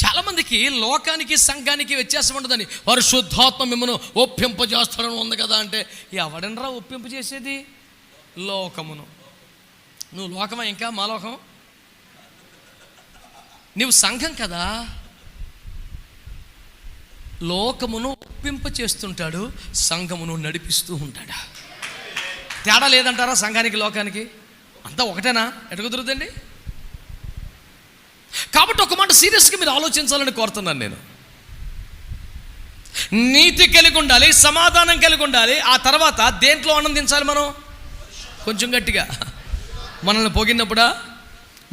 చాలామందికి లోకానికి సంఘానికి వ్యత్యాసం ఉండదని, పరిశుద్ధాత్మ మిమ్మల్ని ఒప్పింపజేస్తాడని ఉంది కదా అంటే, ఎవడనరా ఒప్పింప చేసేది? లోకమును. నువ్వు లోకమా? ఇంకా మా లోకం? నువ్వు సంఘం కదా. లోకమును ఒప్పింప చేస్తుంటాడు, సంఘమును నడిపిస్తూ ఉంటాడు. తేడా లేదంటారా సంఘానికి లోకానికి? అంతా ఒకటేనా? ఎటు కుదురుతుందండి? కాబట్టి ఒక మాట సీరియస్గా మీరు ఆలోచించాలని కోరుతున్నాను నేను. నీతి కలిగి ఉండాలి, సమాధానం కలిగి ఉండాలి. ఆ తర్వాత దేంట్లో ఆనందించాలి మనం? కొంచెం గట్టిగా. మనల్ని పొగిడినప్పుడా,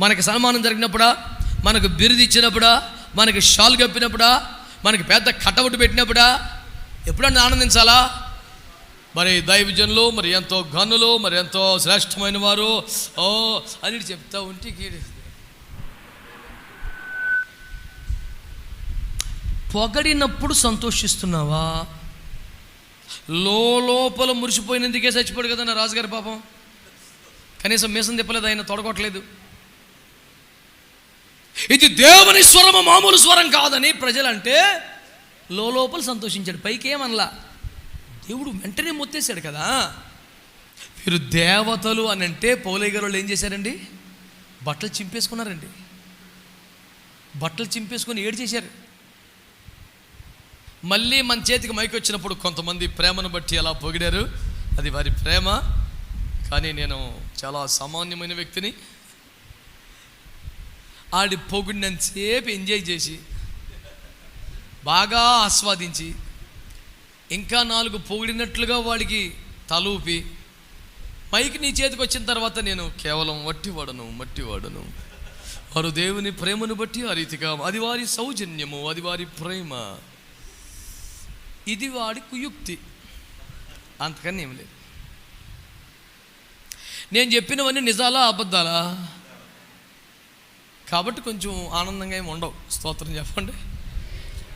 మనకి సన్మానం జరిగినప్పుడా, మనకు బిరుదు ఇచ్చినప్పుడా, మనకి షాల్ కప్పినప్పుడా, మనకి పెద్ద కటౌట్ పెట్టినప్పుడా, ఎప్పుడన్నా ఆనందించాలా? మరి దైవజనులు, మరి ఎంతో ఘనులు, మరి ఎంతో శ్రేష్టమైన వారు అని చెప్తా ఉంటే పొగడినప్పుడు సంతోషిస్తున్నావా? లోపల మురిసిపోయినందుకే చచ్చిపోడు కదా నా రాజుగారి పాపం. కనీసం మీసం తిప్పలేదు, ఆయన తొడగొట్టలేదు. ఇది దేవుని స్వరము, మామూలు స్వరం కాదని ప్రజలంటే లోపల సంతోషించాడు, పైకి ఏమనలా. దేవుడు వెంటనే మొత్తేశాడు కదా. మీరు దేవతలు అని అంటే పౌలయ్య గారు వాళ్ళు ఏం చేశారండి? బట్టలు చింపేసుకున్నారండి. బట్టలు చింపేసుకొని ఏడు చేశారు. మళ్ళీ మన చేతికి మైకి వచ్చినప్పుడు కొంతమంది ప్రేమను బట్టి అలా పొగిడారు, అది వారి ప్రేమ. కానీ నేను చాలా సామాన్యమైన వ్యక్తిని. ఆడి పొగిడినంతసేపు ఎంజాయ్ చేసి బాగా ఆస్వాదించి ఇంకా 4 పొగిడినట్లుగా వాడికి తలూపి మైకి నీ చేతికి వచ్చిన తర్వాత నేను కేవలం మట్టివాడను. వారు దేవుని ప్రేమను బట్టి ఆ రీతిగా, అది వారి సౌజన్యము, అది వారి ప్రేమ, ఇది వాడి కుయుక్తి, అంతకన్నా ఏం లేదు. నేను చెప్పినవన్నీ నిజాలా అబద్ధాలా? కాబట్టి కొంచెం ఆనందంగా ఏమి ఉండవు. స్తోత్రం చెప్పండి.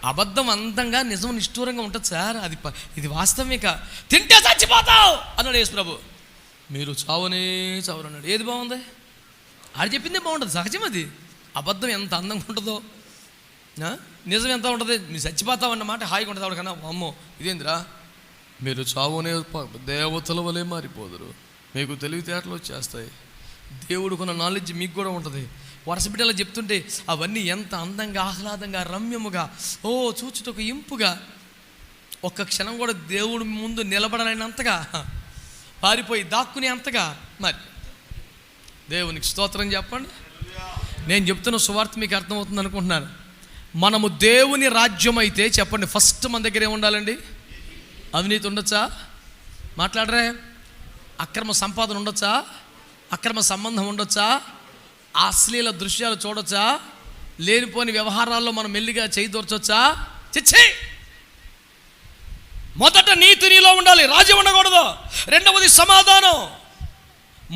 అబద్ధం అందంగా, నిజం నిష్ఠూరంగా ఉంటుంది సార్. ఇది వాస్తవమే. తింటే చచ్చిపోతావు అన్నాడు యేసు ప్రభు. మీరు చావనే చావరు అన్నాడు. ఏది బాగుంది? ఆడు చెప్పిందే బాగుంటుంది, సహజం. అది అబద్ధం ఎంత అందంగా ఉంటుందో, నిజం ఎంత ఉంటుంది. మీరు చచ్చిపోతావు అన్నమాట హాయిగా ఉంటుంది. ఆవిడకన్నా అమ్మో ఇదేందిరా, మీరు చావునే దేవతల వలె మారిపోదురు, మీకు తెలివితేటలు వచ్చేస్తాయి, దేవుడుకున్న నాలెడ్జ్ మీకు కూడా ఉంటుంది. వరసబిడ్డలా చెప్తుంటే అవన్నీ ఎంత అందంగా, ఆహ్లాదంగా, రమ్యముగా, చూచుటకు ఇంపుగా, ఒక్క క్షణం కూడా దేవుడి ముందు నిలబడలేనంతగా, పారిపోయి దాక్కునే అంతగా. మరి దేవునికి స్తోత్రం చెప్పండి. నేను చెప్తున్న సువార్త మీకు అర్థమవుతుంది అనుకుంటున్నాను. మనము దేవుని రాజ్యం అయితే చెప్పండి, ఫస్ట్ మన దగ్గర ఏముండాలండి? అవినీతి ఉండొచ్చా? మాట్లాడరే. అక్రమ సంపాదన ఉండొచ్చా? అక్రమ సంబంధం ఉండొచ్చా? అశ్లీల దృశ్యాలు చూడొచ్చా? లేనిపోని వ్యవహారాల్లో మనం మెల్లిగా చేయి దూర్చొచ్చా? చిచ్చి. మొదట నీతి నీలో ఉండాలి, రాజ్యం ఉండకూడదు. రెండవది సమాధానం.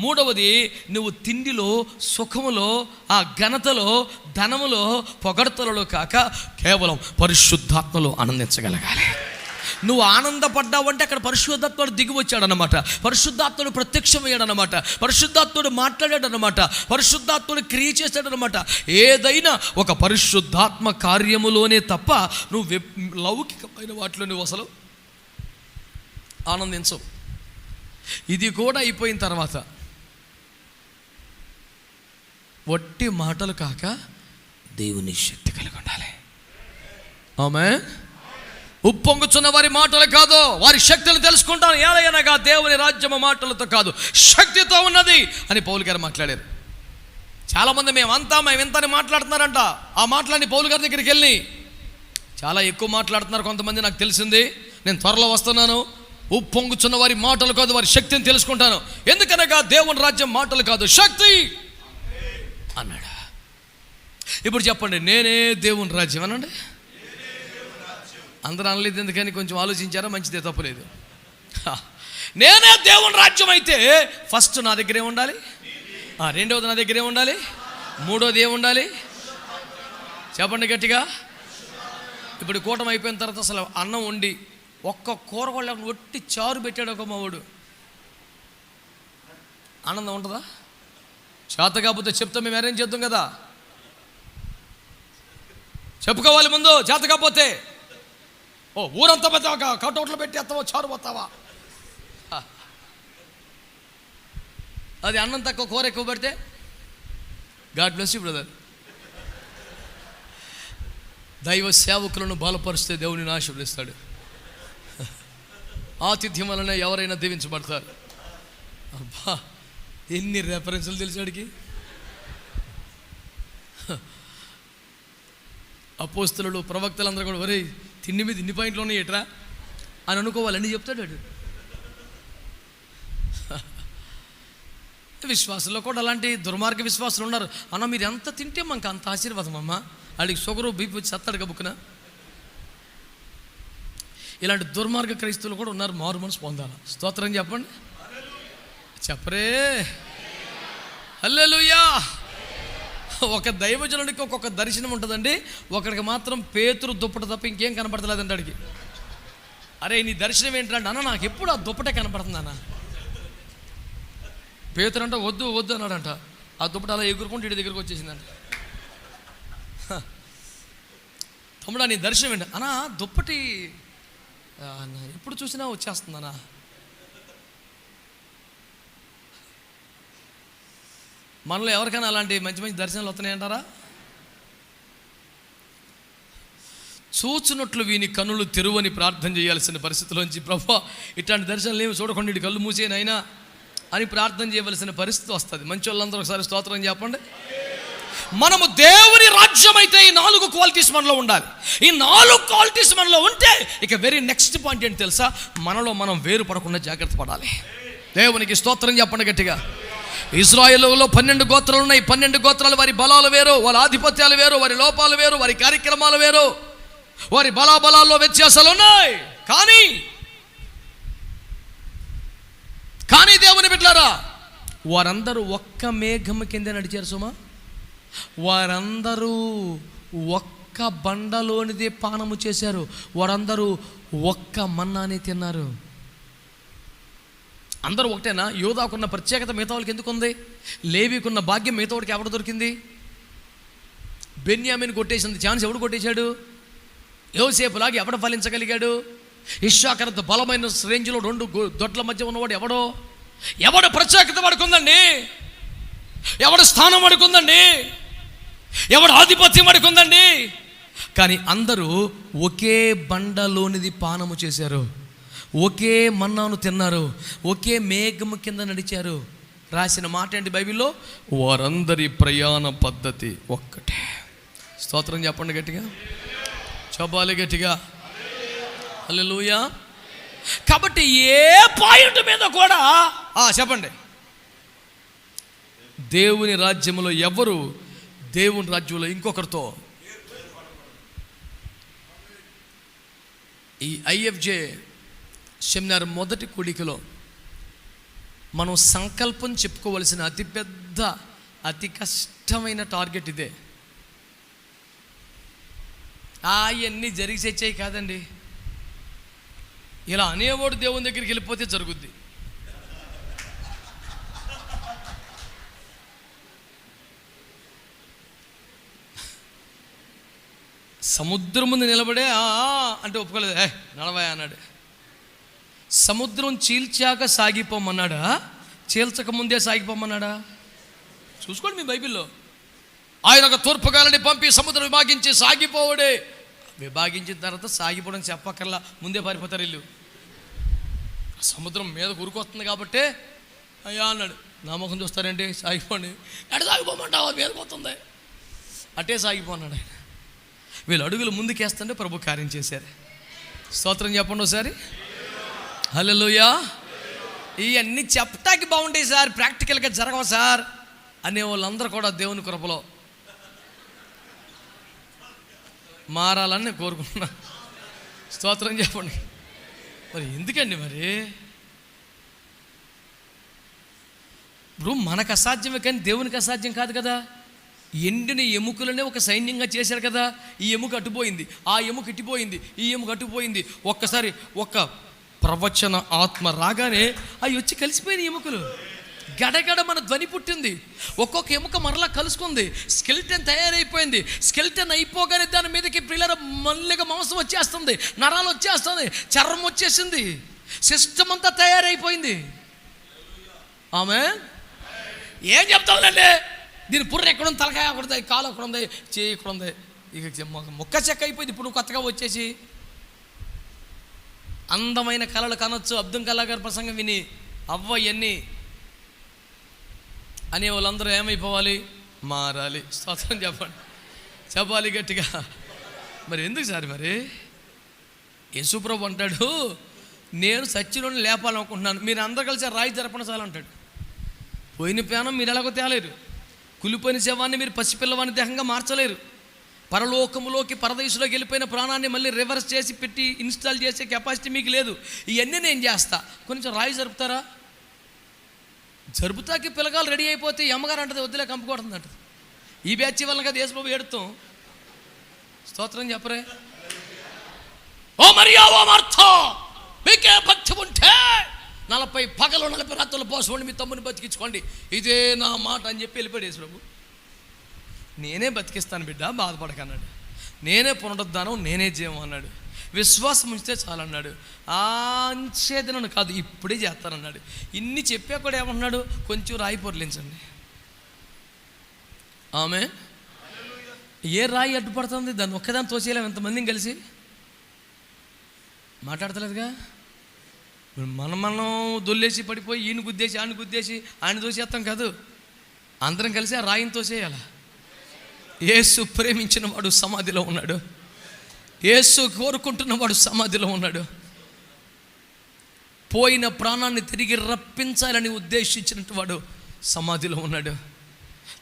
మూడవది నువ్వు తిండిలో, సుఖములో, ఆ ఘనతలో, ధనములో, పొగడ్తలలో కాక కేవలం పరిశుద్ధాత్మలో ఆనందించగలగాలి. నువ్వు ఆనందపడ్డావంటే అక్కడ పరిశుద్ధాత్ముడు దిగి వచ్చాడనమాట, పరిశుద్ధాత్ముడు ప్రత్యక్షమయ్యాడనమాట, పరిశుద్ధాత్ముడు మాట్లాడాడనమాట, పరిశుద్ధాత్ముడు క్రియ చేశాడనమాట. ఏదైనా ఒక పరిశుద్ధాత్మ కార్యములోనే తప్ప నువ్వు లౌకికమైన వాటిలో నువ్వు అసలు ఆనందించవు. ఇది కూడా అయిపోయిన తర్వాత వట్టి మాటలు కాక దేవుని శక్తి కలిగి ఉండాలి. ఆమేన్. ఉప్పొంగుచున్న వారి మాటలు కాదు, వారి శక్తిని తెలుసుకుంటాను. ఏలయనగా దేవుని రాజ్యము మాటలతో కాదు, శక్తితో ఉన్నది అని పౌలు గారు మాట్లాడారు. చాలామంది మేము ఇంతని మాట్లాడుతున్నారంట. ఆ మాటలని పౌలు గారి దగ్గరికి వెళ్ళి చాలా ఎక్కువ మాట్లాడుతున్నారు కొంతమంది, నాకు తెలిసింది. నేను త్వరలో వస్తున్నాను. ఉప్పొంగుచున్న వారి మాటలు కాదు, వారి శక్తిని తెలుసుకుంటాను. ఎందుకనగా దేవుని రాజ్యం మాటలు కాదు, శక్తి అన్నాడు. ఇప్పుడు చెప్పండి, నేనే దేవుని రాజ్యం అనండి. అందరూ అనలేదు, ఎందుకని కొంచెం ఆలోచించారా? మంచిదే, తప్పలేదు. నేనే దేవుని రాజ్యం అయితే ఫస్ట్ నా దగ్గరే ఉండాలి, రెండవది నా దగ్గరే ఉండాలి, మూడోది ఏముండాలి? చెప్పండి గట్టిగా. ఇప్పుడు కూటమి అయిపోయిన తర్వాత అసలు అన్నం వండి ఒక్క కూర కూడా ఒట్టి చారు పెట్టాడు ఒక మావాడు, ఆనందం ఉంటుందా? చేత కాకపోతే చెప్తాం, మేము అరేంజ్ చేద్దాం కదా. చెప్పుకోవాలి ముందు, చేత కాకపోతే. ఓ ఊరంతా పెద్ద కటౌట్లు పెట్టి ఎత్తావా, చారు పోతావా? అది అన్నం తక్కువ కూర ఎక్కువ పెడితే గాడ్ బ్లెస్ యు బ్రదర్. దైవ సేవకులను బలపరిస్తే దేవుని ఆశీర్వదిస్తాడు. ఆతిథ్యం వలన ఎవరైనా దీవించబడతారు. అబ్బా, ఎన్ని రెఫరెన్సులు తెలిసాడికి. అపోస్తలులు, ప్రవక్తలందరూ కూడా ఒరే తిండి మీద ఇన్ని పాయింట్లు ఉన్నాయి ఏట్రా అని అనుకోవాలని చెప్తాడు. విశ్వాసంలో కూడా అలాంటి దుర్మార్గ విశ్వాసులు ఉన్నారు. అన్న మీరు ఎంత తింటే మాకు అంత ఆశీర్వాదం అమ్మ, వాడికి షుగరు బీపీ వచ్చి సత్తాడు కబుక్కున. ఇలాంటి దుర్మార్గ క్రైస్తవులు కూడా ఉన్నారు. మారు మనసు పొందాలి. స్తోత్రం చెప్పండి, చెప్పరే హల్లెలూయా. ఒక దైవజనుడికి ఒక్కొక్క దర్శనం ఉంటుందండి. ఒకడికి మాత్రం పేతురు దుప్పట తప్ప ఇంకేం కనపడతలేదండి. అడిగి అరే నీ దర్శనం ఏంటంటే, అన్న నాకు ఎప్పుడు ఆ దుప్పటే కనపడుతుంది అన్న. పేతురు అంటే వద్దు వద్దు అన్నాడంట. ఆ దుప్పట అలా ఎగురుకుంటూ ఇంటి దగ్గరికి వచ్చేసిందంట. తమ్ముడా నీ దర్శనం ఏంటి అన్నా? దుప్పటి ఎప్పుడు చూసినా వచ్చేస్తుందన్నా. మనలో ఎవరికైనా అలాంటి మంచి మంచి దర్శనాలు వస్తున్నాయంటారా? చూచున్నట్లు వీని కన్నులు తెరువని ప్రార్థన చేయాల్సిన పరిస్థితిలోంచి, ప్రభువా ఇట్లాంటి దర్శనాలు ఏమి చూడకుండా ఇటు కళ్ళు మూసేనైనా అని ప్రార్థన చేయవలసిన పరిస్థితి వస్తుంది. మంచి వాళ్ళందరూ ఒకసారి స్తోత్రం చెప్పండి. మనము దేవుని రాజ్యం అయితే ఈ 4 క్వాలిటీస్ మనలో ఉండాలి. ఈ 4 క్వాలిటీస్ మనలో ఉంటే ఇక వెరీ నెక్స్ట్ పాయింట్ ఏంటి తెలుసా? మనలో మనం వేరు పడకుండా జాగ్రత్త పడాలి. దేవునికి స్తోత్రం చెప్పండి గట్టిగా. ఇశ్రాయేలులో 12 గోత్రాలు ఉన్నాయి. 12 గోత్రాలు వారి బలాలు వేరు, వాళ్ళ ఆధిపత్యాలు వేరు, వారి లోపాలు వేరు, వారి కార్యక్రమాలు వేరు, వారి బలాబలాల్లో వ్యత్యాసాలు ఉన్నాయి. కానీ దేవుని బిడ్డలారా, వారందరూ ఒక్క మేఘము కింద నడిచారు సుమా. వారందరూ ఒక్క బండలోనిదే పానము చేశారు. వారందరూ ఒక్క మన్నాని తిన్నారు. అందరూ ఒకటేనా? యోధాకున్న ప్రత్యేకత మిగతా వాళ్ళకి ఎందుకు ఉంది? లేవీకున్న భాగ్యం మిగతా వాడికి ఎవడు దొరికింది? బెన్యామిని కొట్టేసింది ఛాన్స్ ఎవడు కొట్టేశాడు? యోసేపులాగా ఎవడు ఫలించగలిగాడు? ఇశ్శాఖరంత బలమైన రేంజ్లో 2 దొడ్ల మధ్య ఉన్నవాడు ఎవడు ప్రత్యేకత పడుకుందండి? ఎవడు స్థానం పడుకుందండి? ఎవడు ఆధిపత్యం పడుకుందండి? కానీ అందరూ ఒకే బండలోనిది పానము చేశారు, ఒకే మన్నాను తిన్నారు, ఒకే మేఘము కింద నడిచారు. రాసిన మాట ఏంటి బైబిల్లో? వారందరి ప్రయాణ పద్ధతి ఒక్కటే. స్తోత్రం చెప్పండి గట్టిగా, చెప్పాలి గట్టిగా హల్లెలూయా. కాబట్టి ఏ పాయింట్ మీద కూడా చెప్పండి, దేవుని రాజ్యంలో ఎవరు దేవుని రాజ్యంలో ఇంకొకరితో ఈ ఐఎఫ్జే సెమినార్ మొదటి కూడికలో మనం సంకల్పం చెప్పుకోవలసిన అతిపెద్ద అతి కష్టమైన టార్గెట్ ఇదే. అవన్నీ జరిగేసేయి కాదండి. ఇలా అనేవాడు దేవుని దగ్గరికి వెళ్ళిపోతే జరుగుద్ది. సముద్రం ముందు నిలబడే అంటే ఒప్పుకోలేదు. నడవా అన్నాడు. సముద్రం చీల్చాక సాగిపోమన్నాడా, చీల్చక ముందే సాగిపోమన్నాడా? చూసుకోండి మీ బైబిల్లో. ఆయన ఒక తూర్పుగాలని పంపి సముద్రం విభాగించి సాగిపోవడే. విభాగించిన తర్వాత సాగిపోవడం చెప్పక్కర్లా, ముందే పారిపోతారు ఇల్లు. సముద్రం మీద ఉరుకొస్తుంది కాబట్టి అయ్యా అన్నాడు. నా ముఖం చూస్తారండి, సాగిపోండి. ఎడ సాగిపోమంటావా? మీదకి వస్తుంది, అట్టే సాగిపోన్నాడు ఆయన. వీళ్ళు అడుగులు ముందుకేస్తుంటే ప్రభు కార్యం చేశారు. స్తోత్రం చెప్పండి ఒకసారి హల్లెలూయా. ఇవన్నీ చెప్పటానికి బాగుంటాయి సార్, ప్రాక్టికల్గా జరగవు సార్ అనే వాళ్ళందరూ కూడా దేవుని కృపలో మారాలని నేను కోరుకుంటున్నా. స్తోత్రం చెప్పండి. మరి ఎందుకండి మరి ఇప్పుడు మనకు అసాధ్యమే కానీ దేవునికి అసాధ్యం కాదు కదా. ఎండిన ఎముకలనే ఒక సైన్యంగా చేశారు కదా. ఈ ఎముక అటుపోయింది, ఆ ఎముక ఇటుపోయింది, ఈ ఎముక అటుపోయింది. ఒక్కసారి ఒక్క ప్రవచన ఆత్మ రాగానే అవి వచ్చి కలిసిపోయిన ఎముకలు. గడగడ మన ధ్వని పుట్టింది. ఒక్కొక్క ఎముక మరలా కలుసుకుంది. స్కెలిటన్ తయారైపోయింది. స్కెలిటన్ అయిపోగానే దాని మీదకి పిల్లల మల్లిగా మాంసం వచ్చేస్తుంది, నరాలు వచ్చేస్తుంది, చర్మం వచ్చేసింది, సిస్టమ్ అంతా తయారైపోయింది. ఆమె ఏం చెప్తాందంటే దీని పుర్ర ఎక్కడుంది, తలకాయ ఎక్కడుంది, కాలు ఎక్కడుంది, చేయి ఎక్కడుంది, ఇక మొక్క చెక్క అయిపోయింది. ఇప్పుడు కొత్తగా వచ్చేసి అందమైన కళలు కనొచ్చు. అబ్దుల్ కలాం గారి ప్రసంగం విని అవ్వ ఎన్ని అనే వాళ్ళందరూ ఏమైపోవాలి, మారాలి. స్తోత్రం చెప్పాలి గట్టిగా. మరి ఎందుకు సార్? మరి యేసుప్రభు అంటాడు, నేను సచ్చిలోని లేపాలనుకుంటున్నాను, మీరు అందరూ కలిసి రాయి జరపడం చాలు అంటాడు. పోయిన ప్రాణం మీరు ఎలాగో తేలేరు, కులిపోయిన శవాన్ని మీరు పసిపిల్లవాని దేహంగా మార్చలేరు, పరలోకములోకి పరదేశంలోకి వెళ్ళిపోయిన ప్రాణాన్ని మళ్ళీ రివర్స్ చేసి పెట్టి ఇన్స్టాల్ చేసే కెపాసిటీ మీకు లేదు. ఇవన్నీ నేను చేస్తా, కొంచెం రాయి జరుపుతారా? జరుపుతాకి పిల్లగాలు రెడీ అయిపోతే అమ్మగారు అంటది వద్దులే కంపుకోవడం అంటది. ఈ బ్యాచ్ వల్ల కదా యేసుప్రభు ఏడుతాం. స్తోత్రం చెప్పరే. ఓ మరియా, ఓ మార్తా, మీకే భక్తి ఉంటే 40 పగలు 40 రాత్రులు పోసుకోండి, మీ తమ్ముని బతికించుకోండి, ఇదే నా మాట అని చెప్పి వెళ్ళిపోయాడు యేసుప్రభు. నేనే బతికిస్తాను బిడ్డ, బాధపడకన్నాడు. నేనే పునరుద్ధానం, నేనే జీవం అన్నాడు. విశ్వాసం ఉంచితే చాలన్నాడు. అంచేదనను కాదు, ఇప్పుడే చేస్తానన్నాడు. ఇన్ని చెప్పా కూడా ఏమన్నాడు, కొంచెం రాయి పొరలించండి. ఆమె ఏ రాయి అడ్డుపడుతుంది? దాన్ని ఒక్కదాన్ని తోసేయలేము, ఎంతమందిని కలిసి మాట్లాడతలేదుగా. మనం దొల్లేసి పడిపోయి ఈయన గుద్దేసి ఆయన గుద్దేసి ఆయన తోసేస్తాం కాదు, అందరం కలిసి ఆ రాయిని తోసేయాల. యేసు ప్రేమించిన వాడు సమాధిలో ఉన్నాడు, యేసు కోరుకుంటున్న వాడు సమాధిలో ఉన్నాడు. పోయిన ప్రాణాన్ని తిరిగి రప్పించాలని ఉద్దేశించినట్టు వాడు సమాధిలో ఉన్నాడు.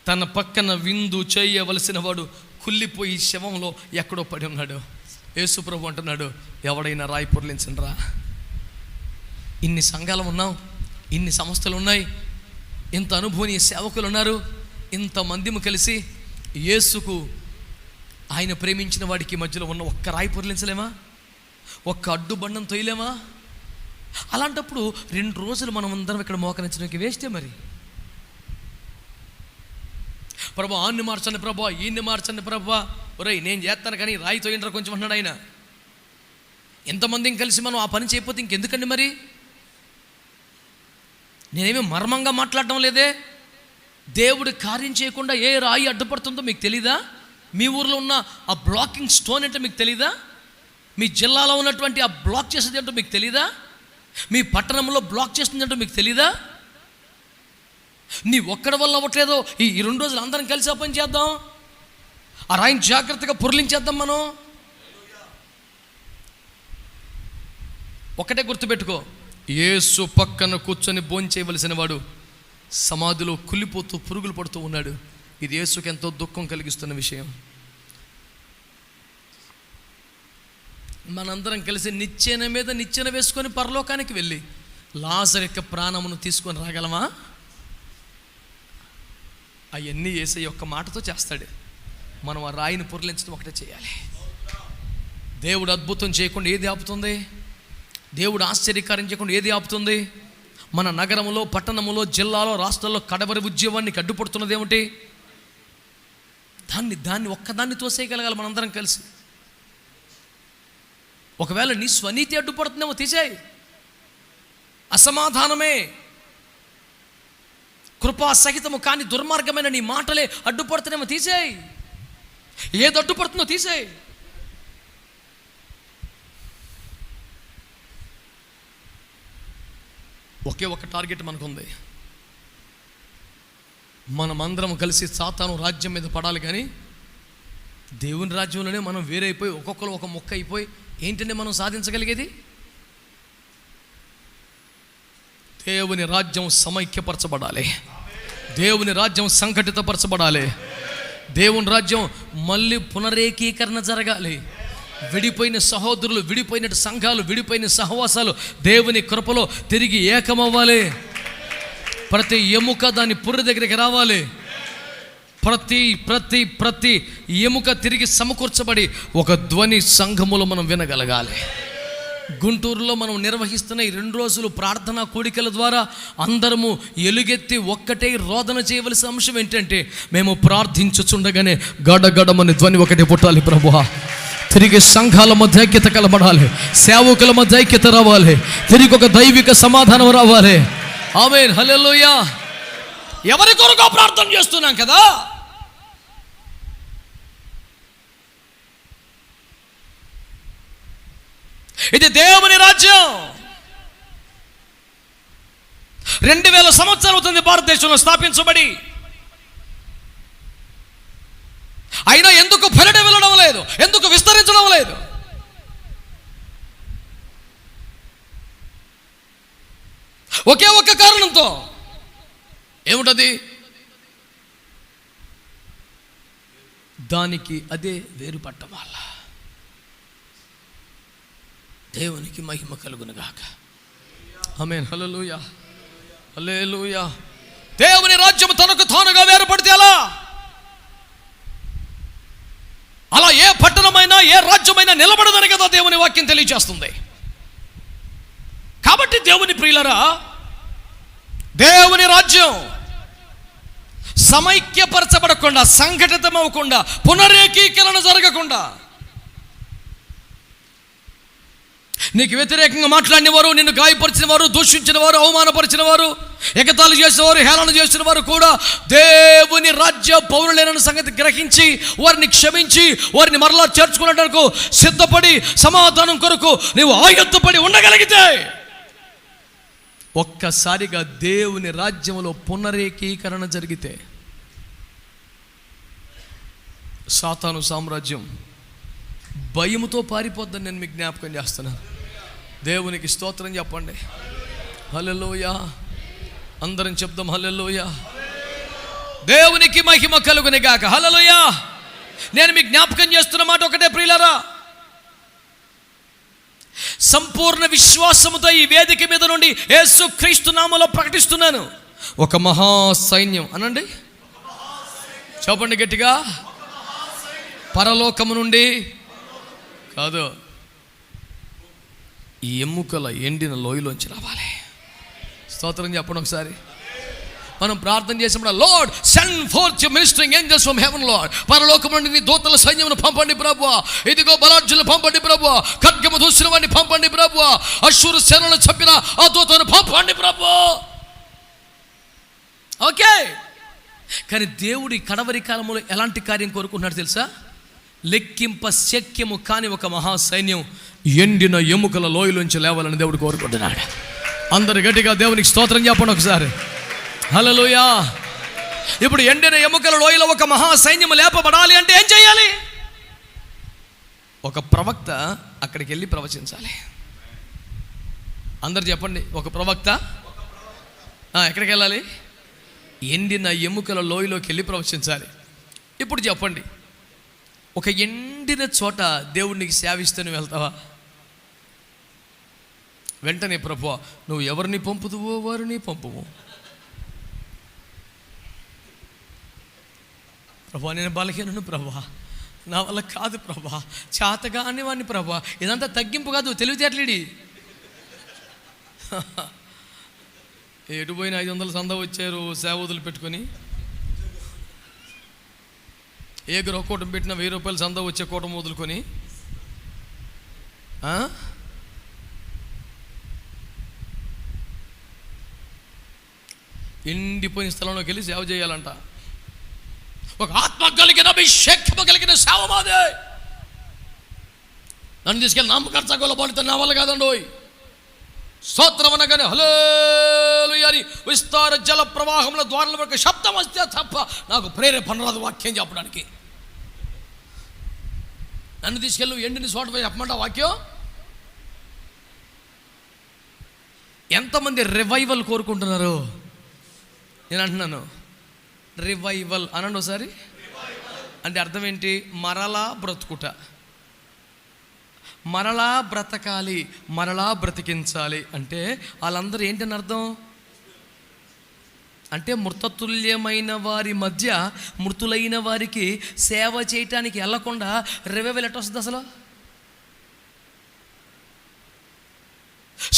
తన పక్కన విందు చేయవలసిన వాడు కుళ్ళిపోయి శవంలో ఎక్కడో పడి ఉన్నాడు. యేసు ప్రభు అంటున్నాడు, ఎవడైనా రాయి పొర్లించండి రా. ఇన్ని సంఘాలు ఉన్నాం, ఇన్ని సంస్థలు ఉన్నాయి, ఇంత అనుభవని సేవకులు ఉన్నారు, ఇంతమంది కలిసి యేసుకు ఆయన ప్రేమించిన వాడికి మధ్యలో ఉన్న ఒక్క రాయి పొర్లించలేమా? ఒక్క అడ్డుబండం తొయ్యలేమా? అలాంటప్పుడు 2 రోజులు మనం అందరం ఇక్కడ మోకరించడానికి వేస్తే మరి. ప్రభా ఆన్ని మార్చండి, ప్రభా ఈయన్ని మార్చండి, ప్రభా ఒరేయ్ నేను చేస్తాను కానీ రాయి తోయండ్రా కొంచెం అన్నాడు ఆయన. ఎంతమందిని కలిసి మనం ఆ పని చేయకపోతే ఇంకెందుకండి మరి? నేనేమి మర్మంగా మాట్లాడడం లేదే. దేవుడు కార్యం చేయకుండా ఏ రాయి అడ్డుపడుతుందో మీకు తెలీదా? మీ ఊర్లో ఉన్న ఆ బ్లాకింగ్ స్టోన్ ఏంటో మీకు తెలీదా? మీ జిల్లాలో ఉన్నటువంటి ఆ బ్లాక్ చేసేది ఏంటో మీకు తెలీదా? మీ పట్టణంలో బ్లాక్ చేస్తుంది ఏంటో మీకు తెలీదా? నీ ఒక్కడి వల్ల అవ్వట్లేదో ఈ 2 రోజులు అందరం కలిసి పని చేద్దాం, ఆ రాయిని జాగ్రత్తగా పొర్లించేద్దాం. మనం ఒకటే గుర్తుపెట్టుకో, యేసు పక్కన కూర్చొని భోంచేయవలసిన వాడు సమాధిలో కుళ్ళిపోతూ పురుగులు పడుతూ ఉన్నాడు. ఇది యేసుకి ఎంతో దుఃఖం కలిగిస్తున్న విషయం. మనందరం కలిసి నిచ్చెన మీద నిచ్చెన వేసుకొని పరలోకానికి వెళ్ళి లాజరు యొక్క ప్రాణమును తీసుకొని రాగలమా? అవన్నీ యేసయ్య ఒక్క మాటతో చేస్తాడు. మనం ఆ రాయిని పొర్లించడం ఒకటే చేయాలి. దేవుడు అద్భుతం చేయకుండా ఏది ఆపుతుంది? దేవుడు ఆశ్చర్యకార్యం చేయకుండా ఏది ఆపుతుంది? మన నగరంలో, పట్టణంలో, జిల్లాలో, రాష్ట్రాల్లో కడవరి ఉద్యమానికి అడ్డుపడుతున్నది ఏమిటి? దాన్ని ఒక్కదాన్ని తోసేయగలగాలి మనందరం కలిసి. ఒకవేళ నీ స్వనీతి అడ్డుపడుతుందేమో తీసేయి. అసమాధానమే కృపా సహితము కానీ దుర్మార్గమైన నీ మాటలే అడ్డుపడుతున్నామో తీసేయి. ఏది అడ్డుపడుతుందో తీసేయి. ఒకే ఒక టార్గెట్ మనకుంది. మనమందరం కలిసి సాతాను రాజ్యం మీద పడాలి. కానీ దేవుని రాజ్యంలోనే మనం వేరైపోయి ఒక్కొక్కరు ఒక మొక్క అయిపోయి ఏంటంటే మనం సాధించగలిగేది? దేవుని రాజ్యం సమైక్యపరచబడాలి, దేవుని రాజ్యం సంఘటితపరచబడాలి, దేవుని రాజ్యం మళ్ళీ పునరేకీకరణ జరగాలి. విడిపోయిన సహోదరులు, విడిపోయిన సంఘాలు, విడిపోయిన సహవాసాలు దేవుని కృపలో తిరిగి ఏకమవ్వాలి. ప్రతి ఎముక దాని పుర్రె దగ్గరికి రావాలి. ప్రతి ప్రతి ప్రతి ఎముక తిరిగి సమకూర్చబడి ఒక ధ్వని సంఘములో మనం వినగలగాలి. గుంటూరులో మనం నిర్వహిస్తున్న ఈ 2 రోజులు ప్రార్థనా కూడికల ద్వారా అందరము ఎలుగెత్తి ఒక్కటే రోదన చేయవలసిన అంశం ఏంటంటే, మేము ప్రార్థించుచుండగానే గడగడమని ధ్వని ఒకటి పుట్టాలి ప్రభువా. తిరిగి సంఘాల మధ్య ఐక్యత కలబడాలి, సేవకుల మధ్య ఐక్యత రావాలి, తిరిగి ఒక దైవిక సమాధానం రావాలి. ఆమేన్, హల్లెలూయా. ఎవరి కొరకు ప్రార్థన చేస్తున్నాం కదా. ఇది దేవుని రాజ్యం. 2000 సంవత్సరాలు అవుతుంది భారతదేశంలో స్థాపించబడి. అయినా ఎందుకు పెరడి వెళ్ళడం లేదు, ఎందుకు విస్తరించడం లేదు? ఒకే ఒక్క కారణంతో. ఏమిటది? దానికి అదే వేరుపట్టం వల్ల. దేవునికి మహిమ కలుగునుగాక. ఆమేన్, హల్లెలూయా, హల్లెలూయా. దేవుని రాజ్యం తనకు తానుగా వేరుపడితే అలా ఏ పట్టణమైనా ఏ రాజ్యమైనా నిలబడదని కదా దేవుని వాక్యం తెలియజేస్తుంది. కాబట్టి దేవుని ప్రియులరా, దేవుని రాజ్యం సమైక్యపరచబడకుండా, సంఘటితమవకుండా, పునరేకీకరణ జరగకుండా, నీకు వ్యతిరేకంగా మాట్లాడిన వారు, నిన్ను గాయపరిచిన వారు, దూషించిన వారు, అవమానపరిచిన వారు, ఎగతాళి చేసిన వారు, హేళన చేసిన వారు కూడా దేవుని రాజ్య పౌరులైన సంగతి గ్రహించి వారిని క్షమించి వారిని మరలా చేర్చుకునేందుకు సిద్ధపడి సమాధానం కొరకు నీవు ఆయుధపడి ఉండగలిగితే ఒక్కసారిగా దేవుని రాజ్యంలో పునరేకీకరణ జరిగితే సాతాను సామ్రాజ్యం భయముతో పారిపోద్దని నేను మీకు జ్ఞాపకం చేస్తున్నాను. దేవునికి స్తోత్రం చెప్పండి. హల్లెలూయా. అందరం చెప్దాం హల్లెలూయా. దేవునికి మహిమ కలుగును గాక. హల్లెలూయా. నేను మీకు జ్ఞాపకం చేస్తున్న మాట ఒకటే ప్రియులారా, సంపూర్ణ విశ్వాసముతో ఈ వేదిక మీద నుండి యేసుక్రీస్తు నామములో ప్రకటిస్తున్నాను, ఒక మహా సైన్యం అనండి, చెప్పండి గట్టిగా, పరలోకము నుండి కాదు, ఈ ఎముకల ఎండిన లోయలోంచి రావాలి. స్తోత్రం చెప్పండి ఒకసారి. మనం ప్రార్థన చేసినప్పుడు, Lord send forth your ministering angels from heaven Lord. పరలోకం నుండి నీ దూతల సైన్యమును పంపండి ప్రభువా. ఇదిగో బలార్జులను పంపండి ప్రభువా. ఖడ్గము దూసిన వాడిని పంపండి ప్రభువా. అశ్షూరు సేనలను చంపిన ఆ దూతను పంపండి ప్రభువా. ఓకే. కానీ దేవుడి కడవరి కాలంలో ఎలాంటి కార్యం కోరుకుంటున్నాడు తెలుసా? లెక్కింప శక్యము కాని ఒక మహా సైన్యం ఎండిన ఎముకల లోయలోంచి లేవాలని దేవుడు కోరుకుంటున్నాడు. అందరు గట్టిగా దేవునికి స్తోత్రం చెప్పండి ఒకసారి. హల్లెలూయా. ఇప్పుడు ఎండిన ఎముకల లోయలో ఒక మహా సైన్యం లేపబడాలి అంటే ఏం చేయాలి? ఒక ప్రవక్త అక్కడికి వెళ్ళి ప్రవచించాలి. అందరు చెప్పండి, ఒక ప్రవక్త ఎక్కడికి వెళ్ళాలి? ఎండిన ఎముకల లోయలోకి వెళ్ళి ప్రవచించాలి. ఇప్పుడు చెప్పండి, ఒక ఎండిన చోట దేవుడికి సేవిస్తే నువ్వు వెళ్తావా? వెంటనే ప్రభువా నువ్వు ఎవరిని పంపుదువో వారిని పంపువు. ప్రభా నేను బలహీనను ప్రభా, నా వల్ల కాదు ప్రభా, చేతగాని వాడిని ప్రభా. ఇదంతా తగ్గింపు కాదు, తెలివితేటలేడి. ఎటు పోయిన 500 సంద వచ్చారు సేవదులు పెట్టుకొని. ఏ గృహ కూటం పెట్టిన 1000 రూపాయలు సంద వచ్చే కూటం వదులుకొని ఎండిపోయిన స్థలంలోకి వెళ్ళి సేవ చేయాలంట. ఒక ఆత్మ కలిగిన అభిషేకము కలిగిన సేవ మాదే. నన్ను తీసుకెళ్ళి నామకర్తగోళ బాలితే నా వల్ల కాదండి. స్తోత్రం అనగానే హల్లెలూయా అని విస్తార జల ప్రవాహంలో ద్వారాల వరకు శబ్దం వస్తే తప్ప నాకు ప్రేరేపణ రాదు వాక్యం చెప్పడానికి. నన్ను తీసుకెళ్ళి ఎండిని చోట చెప్పమంటా వాక్యం. ఎంతమంది రివైవల్ కోరుకుంటున్నారు? నేను అంటున్నాను రివైవల్ అనండి ఒకసారి. అంటే అర్థం ఏంటి? మరలా బ్రతుకుట, మరలా బ్రతకాలి, మరలా బ్రతికించాలి. అంటే వాళ్ళందరూ ఏంటని అర్థం? అంటే మృతతుల్యమైన వారి మధ్య మృతులైన వారికి సేవ చేయటానికి వెళ్ళకుండా రివైవల్ ఎట్ట వస్తుంది అసలు?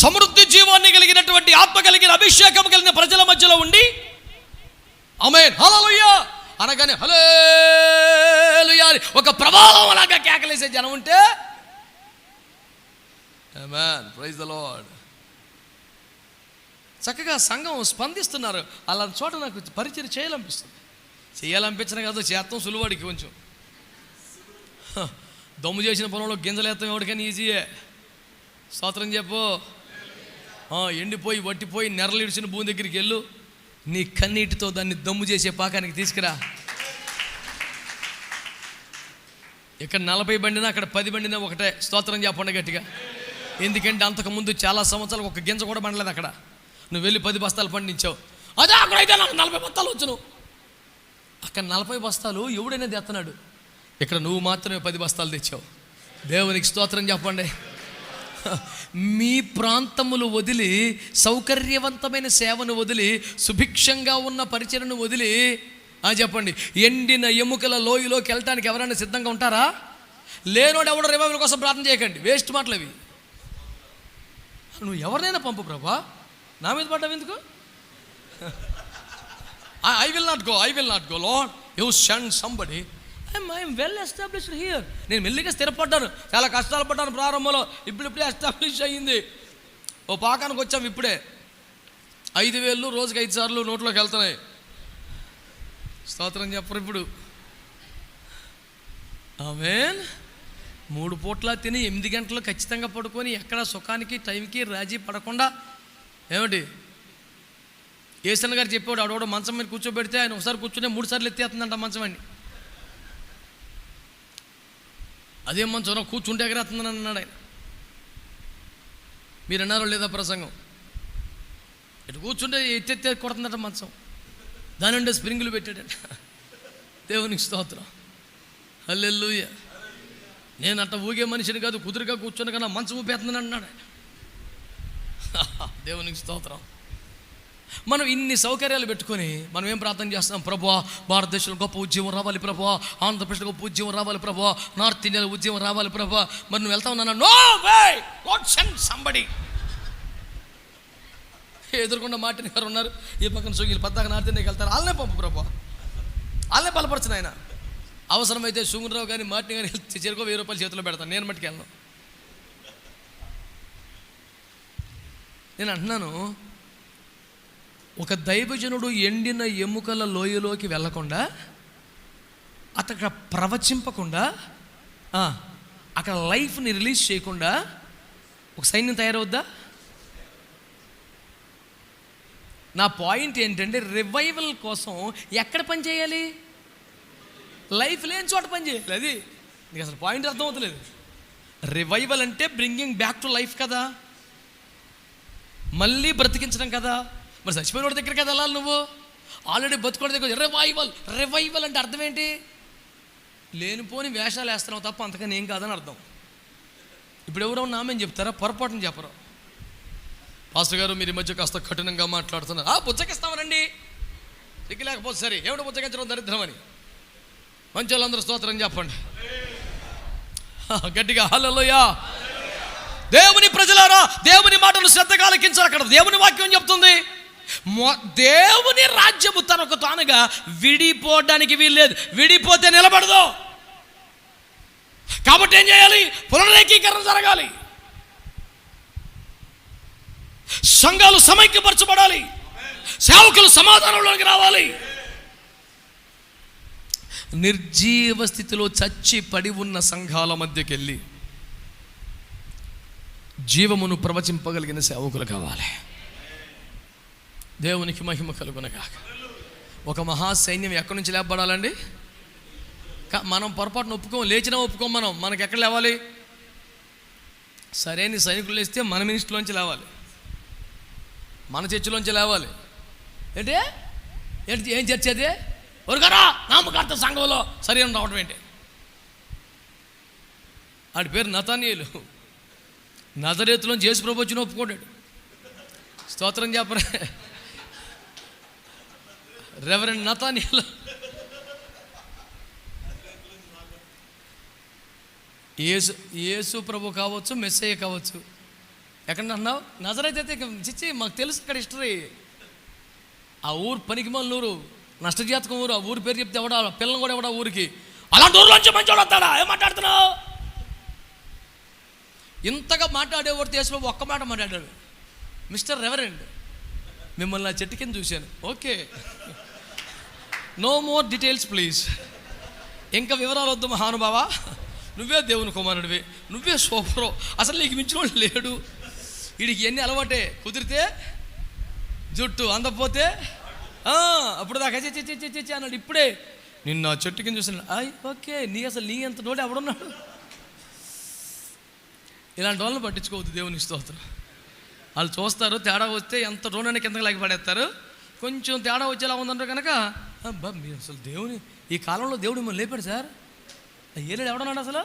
సమృద్ధి జీవాన్ని కలిగినటువంటి ఆత్మ కలిగిన అభిషేకం కలిగిన ప్రజల మధ్యలో ఉండి ఆమేన్ హల్లెలూయా అనగానే హల్లెలూయా ఒక ప్రవాహం అలాగా కేకలేసే జనం ఉంటే ఆమేన్ ప్రైజ్ ది లార్డ్. చక్కగా సంఘం స్పందిస్తున్నారు. అలాంటి చోట నాకు పరిచయం చేయాలనిపించిన కాదు, చేస్తాం సులువాడికి కొంచెం. దమ్ము చేసిన పొలంలో గింజలేస్తాం ఎవరికైనా ఈజీయే. స్తోత్రం చెప్పు. ఎండిపోయి వట్టిపోయి నెరలు ఇడిచిన భూమి దగ్గరికి వెళ్ళు, నీ కన్నీటితో దాన్ని దమ్ము చేసే పాకానికి తీసుకురా. ఇక్కడ 40 బండినా అక్కడ 10 బండినా ఒకటే. స్తోత్రం చెప్పండి గట్టిగా. ఎందుకంటే అంతకుముందు చాలా సంవత్సరాలు ఒక గింజ కూడా పండలేదు అక్కడ. నువ్వు వెళ్ళి 10 బస్తాలు పండించావు, అదే అక్కడైతే నాకు 40 బస్తాలు వచ్చును. అక్కడ 40 బస్తాలు ఎవడైనా తెస్తున్నాడు, ఇక్కడ నువ్వు మాత్రమే 10 బస్తాలు తెచ్చావు. దేవునికి స్తోత్రం చెప్పండి. మీ ప్రాంతములు వదిలి, సౌకర్యవంతమైన సేవను వదిలి, సుభిక్షంగా ఉన్న పరిచయను వదిలి చెప్పండి, ఎండిన ఎముకల లోయలోకి వెళ్ళటానికి ఎవరైనా సిద్ధంగా ఉంటారా? లేనోడు ఎవడో రివైవల్ కోసం ప్రార్థన చేయకండి, వేస్ట్ మాటలు అవి. నువ్వు ఎవరినైనా పంపు ప్రభా, నా మీద పడ్డావు ఎందుకు? I will not go lord, you send somebody. I'm well established here. నేను మెల్లిగా స్థిరపడ్డాను, చాలా కష్టాలు పడ్డాను ప్రారంభంలో, ఇప్పుడిప్పుడే ఎస్టాబ్లిష్ అయ్యింది. ఓ పాకానికి వచ్చాము ఇప్పుడే. 5,000 రోజుకి 5 సార్లు నోట్లోకి వెళ్తున్నాయి. స్తోత్రం చెప్పరు ఇప్పుడు. ఆమేన్. 3 పూట్ల తిని 8 గంటలు ఖచ్చితంగా పడుకొని ఎక్కడ సుఖానికి టైంకి రాజీ పడకుండా ఏమిటి ఏసన్న గారు చెప్పాడు, ఆడవాడు మంచం మీద కూర్చోబెడితే ఆయన ఒకసారి కూర్చునే 3 సార్లు ఎత్తేస్తుందంట మంచం అండి. అదే మంచం కూర్చుంటే ఎగరేస్తుందని అన్నాడు ఆయన. మీరు అన్నారో లేదా ప్రసంగం? ఇటు కూర్చుంటే ఎత్తెత్తే కొడుతుందట మంచం, దాని నుండి స్ప్రింగులు పెట్టాడట. దేవునికి స్తోత్రం, హల్లెలూయా. నేను అట్ట ఊగే మనిషిని కాదు, కుదురుగా కూర్చొని కన్నా మంచం ఊపేస్తుందని అన్నాడు ఆయన. దేవునికి స్తోత్రం. మనం ఇన్ని సౌకర్యాలు పెట్టుకొని మనం ఏం ప్రార్థన చేస్తాం? ప్రభువా, భారతదేశంలో గొప్ప ఉద్యమం రావాలి ప్రభువా, ఆంధ్రప్రదేశ్లో గొప్ప ఉద్యమం రావాలి ప్రభువా, నార్త్ ఇండియాలో ఉద్యమం రావాలి ప్రభువా. మరి నువ్వు వెళ్తా ఉన్నా? No way, God send somebody. ఎదురుకుండా మార్టిన్ గారు ఉన్నారు, ఈ పక్కన సుగీలు పద్దాక నార్త్ ఇండియాకి వెళ్తారు. వాళ్ళనే పంపు ప్రభువా, వాళ్ళనే బలపరచిన ఆయన. అవసరమైతే సుగుణరావు కానీ మార్టిన్ గారు చెరుకో 1000 రూపాయలు చేతిలో పెడతాను, నేను మట్టుకు వెళ్ళను. నేను అంటున్నాను, ఒక దైవజనుడు ఎండిన ఎముకల లోయలోకి వెళ్ళకుండా, అక్కడ ప్రవచింపకుండా, అక్కడ లైఫ్ని రిలీజ్ చేయకుండా ఒక సైన్యం తయారవుద్దా? నా పాయింట్ ఏంటంటే, రివైవల్ కోసం ఎక్కడ పని చేయాలి? లైఫ్ లేని చోట పని చేయాలి. అది నీకు అసలు పాయింట్ అర్థమవుతలేదు. రివైవల్ అంటే బ్రింగింగ్ బ్యాక్ టు లైఫ్ కదా, మళ్ళీ బ్రతికించడం కదా. మరి చచ్చిపోయిన వాడి దగ్గరికి కదా వెళ్ళాలి నువ్వు. ఆల్రెడీ బతుకోడి దగ్గర రివైవల్ అంటే అర్థం ఏంటి? లేనిపోని వేషాలు వేస్తున్నావు తప్ప అంతకని ఏం కాదని అర్థం. ఇప్పుడు ఎవరో నామేం చెప్తారా? పొరపాటుని చెప్పరు. పాస్టర్ గారు మీరు ఈ మధ్య కాస్త కఠినంగా మాట్లాడుతున్నారు. బుచ్చకిస్తామనండి, సిగ్గు లేకపోతే సరే. ఏమిటో బుచ్చకించడం దరిద్రం అని. మంచి వాళ్ళందరూ స్తోత్రం చెప్పండి గట్టిగా, హల్లెలూయా. దేవుని ప్రజలారా, దేవుని మాటలు శ్రద్ధగా ఆలకించాలి. అక్కడ దేవుని వాక్యం చెప్తుంది, దేవుని రాజ్యము తనకు తానుగా విడిపోవడానికి వీల్లేదు, విడిపోతే నిలబడదు. కాబట్టి ఏం చేయాలి? పునరేకీకరణ జరగాలి, సంఘాలు సమైక్యపరచబడాలి, సేవకులు సమాధానంలోకి రావాలి. నిర్జీవ స్థితిలో చచ్చి పడి ఉన్న సంఘాల మధ్యకి వెళ్ళి జీవమును ప్రవచింపగలిగిన సేవకులు కావాలి. దేవునికి మహిమ కలుగునగాక. ఒక మహాసైన్యం ఎక్కడి నుంచి లేపబడాలండి? మనం పొరపాటును ఒప్పుకోం, లేచినా ఒప్పుకోం. మనకి ఎక్కడ లేవాలి? సరైన సైనికులు లేస్తే మన మినిస్ట్రీలోంచి లేవాలి, మన చర్చిలోంచి లేవాలి. ఏంటి ఏం చర్చ అది? ఒరుగారా నామకార్థ సంఘంలో సరైన రావడం ఏంటి? ఆడి పేరు నతానీయులు. నజరేతులో యేసు ప్రభువు వచ్చి ఒప్పుకోడాడు. స్తోత్రం చెప్పరే. రెవరెండ్ నతానీయులు యేసు ప్రభు కావచ్చు, మెస్సయ్య కావచ్చు, ఎక్కడ అన్నావు? నజరైతే అయితే చిచ్చి మాకు తెలుసు అక్కడ హిస్టరీ. ఆ ఊరు పనికిమాలిన ఊరు, నష్టజాతకం ఊరు. ఆ ఊరి పేరు చెప్తే ఎవడా పిల్లలు కూడా ఎవడా ఊరికి. అలాంటి ఊరిలోంచి మంచోడు వస్తాడా? ఏం మాట్లాడుతున్నావు? ఇంతగా మాట్లాడేవాడు దేశంలో ఒక్క మాట మాట్లాడాడు, మిస్టర్ రెవరెండ్ మిమ్మల్ని ఆ చెట్టు కింద చూశాను. Okay, no more details please. ఇంకా వివరాలు వద్దు మహానుభావా, నువ్వే దేవుని కుమారుడివి, నువ్వే సూపరు, అసలు నీకు మించిన వాడు లేడు. వీడికి ఎన్ని అలవాటే, కుదిరితే జుట్టు, అందపోతే అప్పుడు దాకా చెచ్చి అన్నాడు. ఇప్పుడే నిన్న చెట్టు కింద చూసాను. ఓకే, అసలు నీ ఎంత నోటి ఎవడున్నాడు? ఇలాంటి వాళ్ళని పట్టించుకోవద్దు. దేవుని స్తోత్రం. వాళ్ళు చూస్తారు, తేడా వస్తే ఎంత రోనాన్ని కిందకి లాగి పడేస్తారు. కొంచెం తేడా వచ్చేలా ఉందంటారు కనుక అబ్బా మీరు అసలు దేవుని ఈ కాలంలో దేవుడు మిమ్మల్ని లేపాడు సార్, ఏలేడు ఎవడన్నాడు అసలు?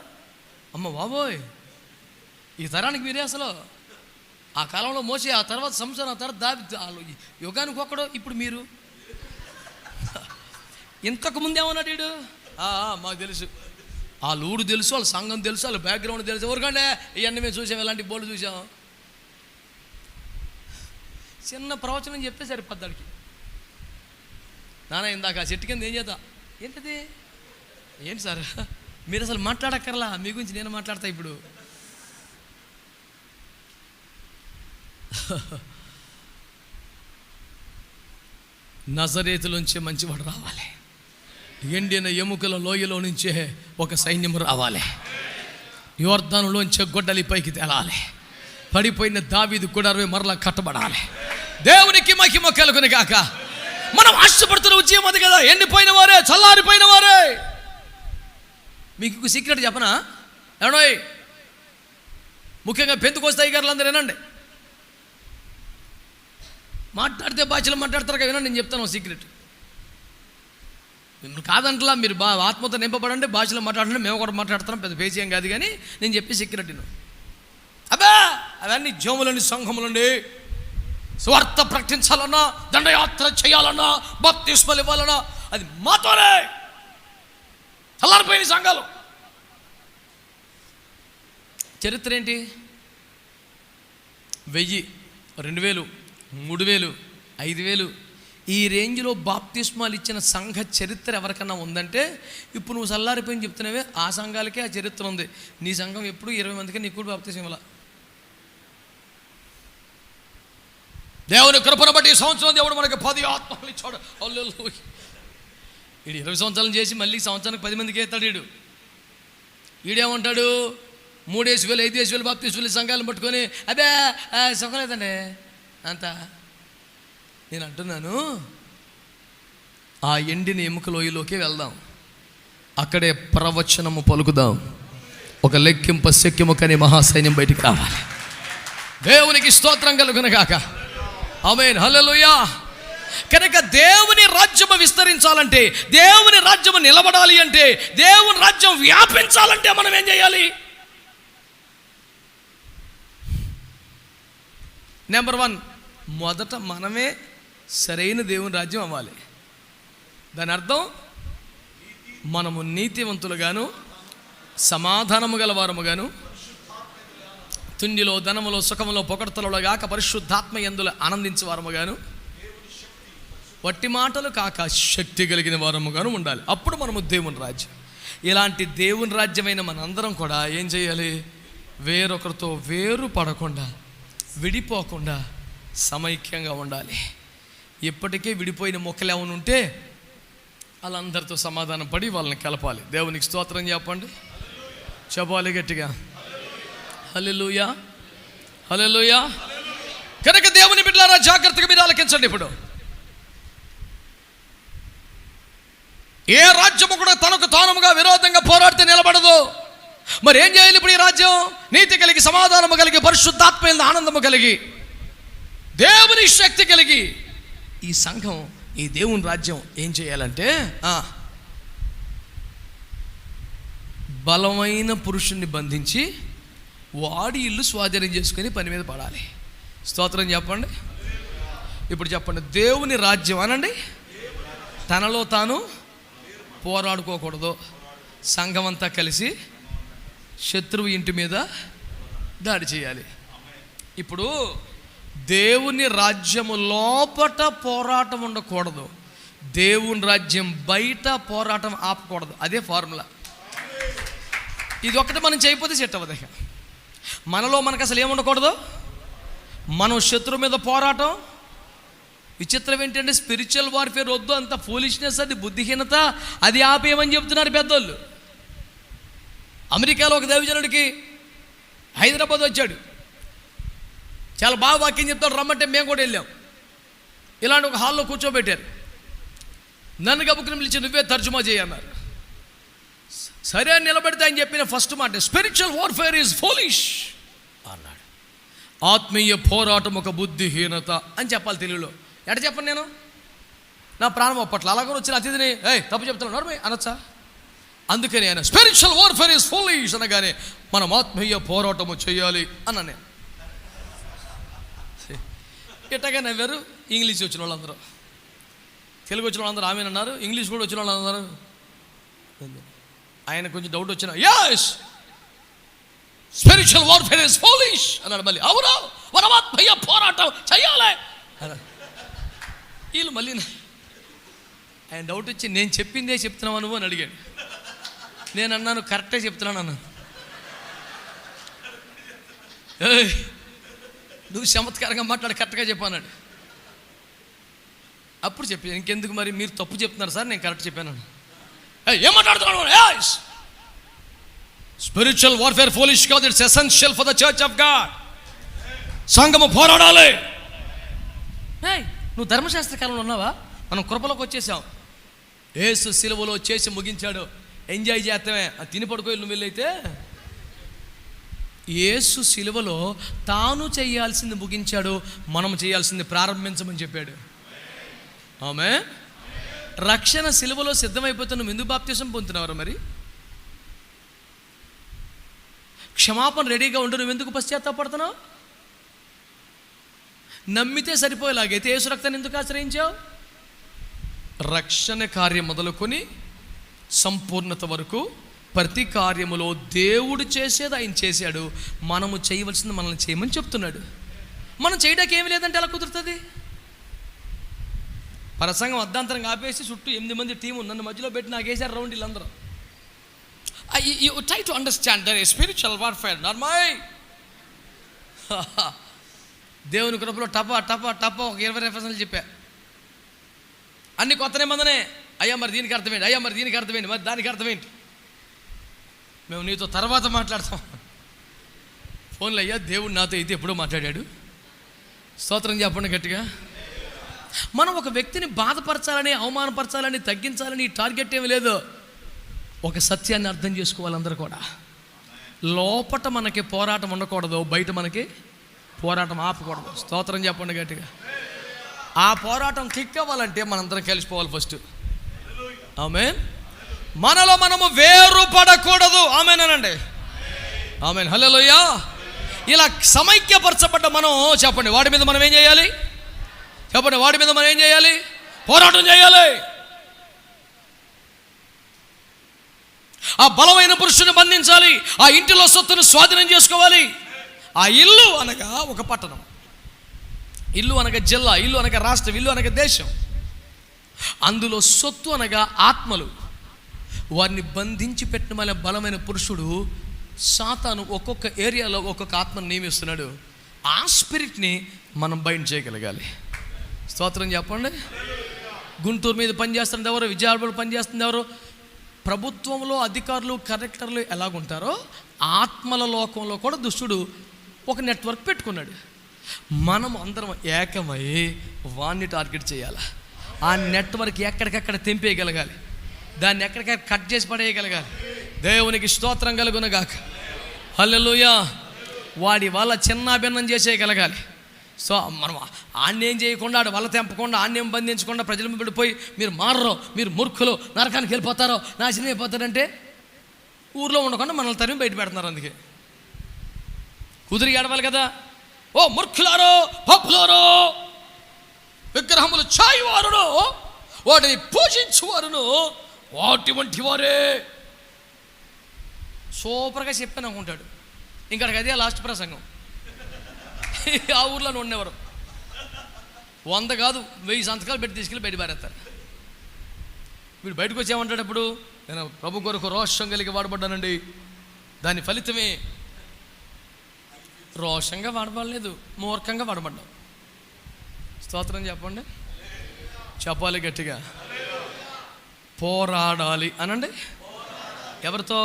అమ్మ బాబోయ్, ఈ తరానికి మీరే అసలు. ఆ కాలంలో మోసే, ఆ తర్వాత సంసారం, ఆ తర్వాత దావి, యుగానికి ఒక్కడో, ఇప్పుడు మీరు. ఇంతకు ముందు ఏమన్నాడు వీడు? మాకు తెలుసు, వాళ్ళ ఊరు తెలుసు, వాళ్ళ సంఘం తెలుసు, వాళ్ళ బ్యాక్గ్రౌండ్ తెలుసు. ఎవరికంటే ఇవన్నీ మేము చూసాం, ఇలాంటి బోర్డు చూసాం. చిన్న ప్రవచనం చెప్తే సరిపోద్దాడికి. నాన్న ఇందాక ఆ చెట్టు కింద ఏం చేద్దాం? ఏంటది? ఏంటి సార్ మీరు అసలు మాట్లాడక్కర్లా, మీ గురించి నేను మాట్లాడతా ఇప్పుడు. నజరేతులోంచి మంచివాడు రావాలి, ఎండిన ఎముకల లోయలో నుంచే ఒక సైన్యం రావాలి, యోర్దానులోంచే గొడ్డలి పైకి తేలాలి, పడిపోయిన దావీదు గుడారమే మరలా కట్టబడాలి. దేవునికి మహిమ కలుగును గాక. మనం ఆశపడుతున్న ఉద్యమం అది కదా, ఎండిపోయిన వారే, చల్లారిపోయిన వారే. మీకు సీక్రెట్ చెప్పనా? ఏడోయ్, ముఖ్యంగా పెంతుకొస్తాయి గారులు అందరూ వినండి. మాట్లాడితే భాషలు మాట్లాడతారు కదా, వినండి నేను చెప్తాను సీక్రెట్. మిమ్మల్ని కాదంటలా, మీరు ఆత్మతో నింపబడండి, భాషలో మాట్లాడండి, మేము కూడా మాట్లాడుతున్నాం, పెద్ద పేచీయం కాదు. కానీ నేను చెప్పే సీక్రెట్ అబ్బా అవన్నీ జోములని సంఘములండి. స్వార్థ ప్రకటించాలన్నా, దండయాత్ర చేయాలన్నా, బాప్తిస్మలు ఇవ్వాలన్నా అది మాతోనే. చల్లారిపోయిన సంఘాలు. చరిత్ర ఏంటి? 1000, 2000, 3000, 5000 ఈ రేంజ్లో బాప్తిస్మాలు ఇచ్చిన సంఘ చరిత్ర ఎవరికన్నా ఉందంటే ఇప్పుడు నువ్వు చల్లారిపోయిన చెప్తున్నావే ఆ సంఘాలకే ఆ చరిత్ర ఉంది. నీ సంఘం ఎప్పుడు 20 మందికి నీకు కూడా బాప్తిస్మం ఇవ్వాల. దేవుని కృపను బట్టి ఈ సంవత్సరం దేవుడు మనకి 10 ఆత్మలు ఇచ్చాడు. వీడు 20 సంవత్సరాలు చేసి మళ్ళీ సంవత్సరానికి 10 మందికి ఎత్తాడు. వీడేమంటాడు? 3,000, 5,000 బాప్తిస్మలు సంఘాలను పట్టుకొని అదే సుఖం లేదండి అంతా. నేను అంటున్నాను, ఆ ఎండిన ఎముక లోయలోకి వెళ్దాం, అక్కడే ప్రవచనము పలుకుదాం, ఒక లెక్కింప శక్యము కని మహాసైన్యం బయటికి రావాలి. దేవునికి స్తోత్రం కలుగును గాక. ఆమేన్, హల్లెలూయా. కనుక దేవుని రాజ్యము విస్తరించాలంటే, దేవుని రాజ్యము నిలబడాలి అంటే, దేవుని రాజ్యం వ్యాపించాలంటే మనం ఏం చేయాలి? నెంబర్ 1, మొదట మనమే సరైన దేవుని రాజ్యం అవ్వాలి. దాని అర్థం మనము నీతివంతులుగాను, సమాధానము గలవారముగాను, తుండిలో, ధనములో, సుఖములో, పొగడ్తలలో గాక పరిశుద్ధాత్మ యందుల ఆనందించేవారముగాను, వట్టి మాటలు కాక శక్తి కలిగిన వారముగాను ఉండాలి. అప్పుడు మనము దేవుని రాజ్యం. ఇలాంటి దేవుని రాజ్యమైన మనందరం కూడా ఏం చేయాలి? వేరొకరితో వేరు పడకుండా, విడిపోకుండా సమైక్యంగా ఉండాలి. ఇప్పటికే విడిపోయిన మొక్కలు ఏమైనా ఉంటే వాళ్ళందరితో సమాధానం పడి వాళ్ళని కలపాలి. దేవునికి స్తోత్రం చెప్పండి, చెప్పాలి గట్టిగా. హల్లెలూయా, హల్లెలూయా. కనుక దేవుని బిడ్డలారా జాగ్రత్తగా మీరు ఆలకించండి. ఇప్పుడు ఏ రాజ్యము కూడా తనకు తానుగా విరోధంగా పోరాడితే నిలబడదు. మరి ఏం చేయాలి ఇప్పుడు? ఈ రాజ్యం నీతి కలిగి, సమాధానము కలిగి, పరిశుద్ధాత్మ ఆనందము కలిగి, దేవుని శక్తి కలిగి ఈ సంఘం, ఈ దేవుని రాజ్యం ఏం చేయాలంటే బలమైన పురుషుణ్ణి బంధించి వాడి ఇల్లు స్వాధీనం చేసుకొని పని మీద పడాలి. స్తోత్రం చెప్పండి. ఇప్పుడు చెప్పండి, దేవుని రాజ్యం అనండి తనలో తాను పోరాడుకోకూడదు. సంఘం అంతా కలిసి శత్రువు ఇంటి మీద దాడి చేయాలి. ఇప్పుడు దేవుని రాజ్యము లోపట పోరాటం ఉండకూడదు, దేవుని రాజ్యం బయట పోరాటం ఆపకూడదు. అదే ఫార్ములా. ఇది ఒక్కటి మనం చేయకపోతే సెట్ అవ్వదు. మనలో మనకు అసలు ఏముండకూడదు, మనం శత్రువు మీద పోరాటం. విచిత్రం ఏంటంటే స్పిరిచువల్ వార్ఫేర్ వద్దు, అంత ఫూలిష్నెస్, అది బుద్ధిహీనత, అది ఆపేయమని చెప్తున్నారు పెద్దోళ్ళు. అమెరికాలో ఒక దైవజనుడికి హైదరాబాద్ వచ్చాడు, చాలా బాగా వాక్యం చెప్తాడు, రమ్మంటే మేము కూడా వెళ్ళాం. ఇలాంటి ఒక హాల్లో కూర్చోబెట్టారు. నన్ను గబుకుని పిలిచి నువ్వే తర్జుమా చేయన్నారు. సరే అని నిలబడితే ఆయన చెప్పిన ఫస్ట్ మాట, స్పిరిచువల్ వార్ఫేర్ ఈజ్ ఫూలిష్ అన్నాడు. ఆత్మీయ పోరాటం ఒక బుద్ధిహీనత అని చెప్పాలి తెలుగులో. ఎట చెప్పను నేను, నా ప్రాణం అప్పట్లో అలాగే వచ్చిన అతిథిని తప్పు చెప్తున్నాడు అనొచ్చా? అందుకని ఆయన స్పిరిచువల్ వార్ఫేర్ ఈజ్ ఫూలిష్ అనగానే మనం ఆత్మీయ పోరాటము చేయాలి అన్నా నేను. ఎట్టగా నవ్వారు ఇంగ్లీష్ వచ్చిన వాళ్ళందరూ, తెలుగు వచ్చిన వాళ్ళందరూ ఆమె అన్నారు, ఇంగ్లీష్ కూడా వచ్చిన వాళ్ళందరూ. ఆయన కొంచెం డౌట్ వచ్చిన, yes spiritual warfare is foolish అన్నాడు. మళ్ళీ అవును మనం ఆత్మీయ పోరాటం చేయాలి. వీళ్ళు మళ్ళీ ఆయన డౌట్ వచ్చి నేను చెప్పిందే చెప్తున్నావు నువ్వు అని అడిగాడు. నేను అన్నాను కరెక్టే చెప్తున్నాను అన్నాను. నువ్వు చమత్కారంగా మాట్లాడి కరెక్ట్గా చెప్పాన్నాడు. అప్పుడు చెప్పి ఇంకెందుకు మరి మీరు తప్పు చెప్తున్నారు సార్, నేను కరెక్ట్ చెప్పాను. ఏం మాట్లాడుతున్నాను? స్పిరిచువల్ వార్ఫేర్ ఫూలిష్ కాదు, it's essential for the church of God. సంఘము పోరాడాలి. నువ్వు ధర్మశాస్త్ర కాలంలో ఉన్నావా? మనం కృపలోకి వచ్చేసాం. యేసు సిలువలో చేసి ముగించాడు, ఎంజాయ్ చేస్తామే. తిని పడుకోయి నువ్వు వెళ్ళైతే యేసు సిలువలో తాను చేయాల్సింది ముగించాడు, మనం చేయాల్సింది ప్రారంభించమని చెప్పాడు. ఆమె రక్షణ సిలువలో సిద్ధమైపోతే నువ్వు ఎందుకు బాప్తిసం పొందుతున్నావు? మరి క్షమాపణ రెడీగా ఉండు, నువ్వు ఎందుకు పశ్చాత్తాపడుతున్నావు? నమ్మితే సరిపోయేలాగైతే యేసు రక్తాన్ని ఎందుకు ఆశ్రయించావు? రక్షణ కార్యం మొదలుకొని సంపూర్ణత వరకు ప్రతి కార్యములో దేవుడు చేసేది ఆయన చేశాడు. మనము చేయవలసింది మనల్ని చేయమని చెప్తున్నాడు. మనం చేయడానికి ఏమి లేదంటే ఎలా కుదురుతుంది? ప్రసంగం అర్ధాంతరంగా ఆపేసి చుట్టూ 8 మంది టీము నన్ను మధ్యలో పెట్టి నాకు వేసారు రౌండ్. వీళ్ళందరూ you try to understand there is spiritual warfare not my. దేవుని కృపలో టపా టపా టపా ఒక 20 రెఫరెన్స్లు చెప్పా. అన్ని కొత్త నిబంధనే. అయ్యా మరి దీనికి అర్థమేంటి, అయ్యా మరి దీనికి అర్థమేంటి, మరి దానికి అర్థమేంటి? మేము నీతో తర్వాత మాట్లాడతాం. ఫోన్లో అయ్యా దేవుడు నాతో అయితే ఎప్పుడో మాట్లాడాడు. స్తోత్రం చెప్పండి గట్టిగా. మనం ఒక వ్యక్తిని బాధపరచాలని, అవమానపరచాలని, తగ్గించాలని టార్గెట్ ఏమీ లేదు. ఒక సత్యాన్ని అర్థం చేసుకోవాలి అందరూ కూడా. లోపట మనకి పోరాటం ఉండకూడదు, బయట మనకి పోరాటం ఆపకూడదు. స్తోత్రం చెప్పండి గట్టిగా. ఆ పోరాటం క్లిక్ అవ్వాలంటే మనందరం కలిసిపోవాలి ఫస్ట్. ఆమేన్. మనలో మనము వేరుపడకూడదు. ఆమేన్ అనండి. ఆమేన్. హల్లెలూయా. ఇలా సమైక్యపరచబడ్డ మనం చెప్పండి, వాడి మీద మనం ఏం చేయాలి? చెప్పండి, వాడి మీద మనం ఏం చేయాలి? పోరాటం చేయాలి. ఆ బలమైన పురుషుని బంధించాలి. ఆ ఇంటిలో సొత్తును స్వాధీనం చేసుకోవాలి. ఆ ఇల్లు అనగా ఒక పట్టణం, ఇల్లు అనగా జిల్లా, ఇల్లు అనగా రాష్ట్రం, ఇల్లు అనగా దేశం. అందులో సొత్తు అనగా ఆత్మలు. వారిని బంధించి పెట్టిన మళ్ళీ బలమైన పురుషుడు సాతాను ఒక్కొక్క ఏరియాలో ఒక్కొక్క ఆత్మను నియమిస్తున్నాడు. ఆ స్పిరిట్ని మనం బైండ్ చేయగలగాలి. స్తోత్రం చెప్పండి. గుంటూరు మీద పనిచేస్తుంది ఎవరు? విజయవాడలో పనిచేస్తుంది ఎవరు? ప్రభుత్వంలో అధికారులు, కలెక్టర్లు ఎలాగుంటారో ఆత్మల లోకంలో కూడా దుష్టుడు ఒక నెట్వర్క్ పెట్టుకున్నాడు. మనం అందరం ఏకమై వాణ్ణి టార్గెట్ చేయాలి. ఆ నెట్వర్క్ ఎక్కడికక్కడ తెంపేయగలగాలి, దాన్ని ఎక్కడికక్కడ కట్ చేసి పడేయగలగాలి. దేవునికి స్తోత్రం కలుగునగాక. హల్లెలూయా. వాడి వల్ల చిన్న భిన్నం చేసేయగలగాలి. సో మనం ఆన్నేం చేయకుండా, ఆడు వల్ల తెంపకుండా, ఆన్నేం బంధించకుండా ప్రజల మీద పడిపోయి మీరు మారరు, మీరు మూర్ఖులు, నరకానికి వెళ్ళిపోతారో, నాశనం అయిపోతారంటే ఊర్లో ఉండకుండా మనల్ని తరిమి బయట పెడుతున్నారు. అందుకే కుదిరి ఏడవాలి కదా. ఓ మూర్ఖులారో, పాపులారో, విగ్రహములు చాయువారును, వాటిని పూజించువారును వాటి వంటి వారే. సూపర్గా చెప్పాను అనుకుంటాడు. ఇంకడికి అదే లాస్ట్ ప్రసంగం. ఆ ఊర్లో ఉండేవారు 100 కాదు 1000 సంతకాలు పెట్టి తీసుకెళ్ళి బయట పారేస్తారు. వీడు బయటకు వచ్చేమంటాడు, అప్పుడు నేను ప్రభు కొరకు రోషం కలిగి వాడబడ్డానండి. దాని ఫలితమే రోషంగా వాడబడలేదు, మూర్ఖంగా వాడబడ్డాం. స్తోత్రం చెప్పండి, చెప్పాలి గట్టిగా. పోరాడాలి అనండి. ఎవరితో?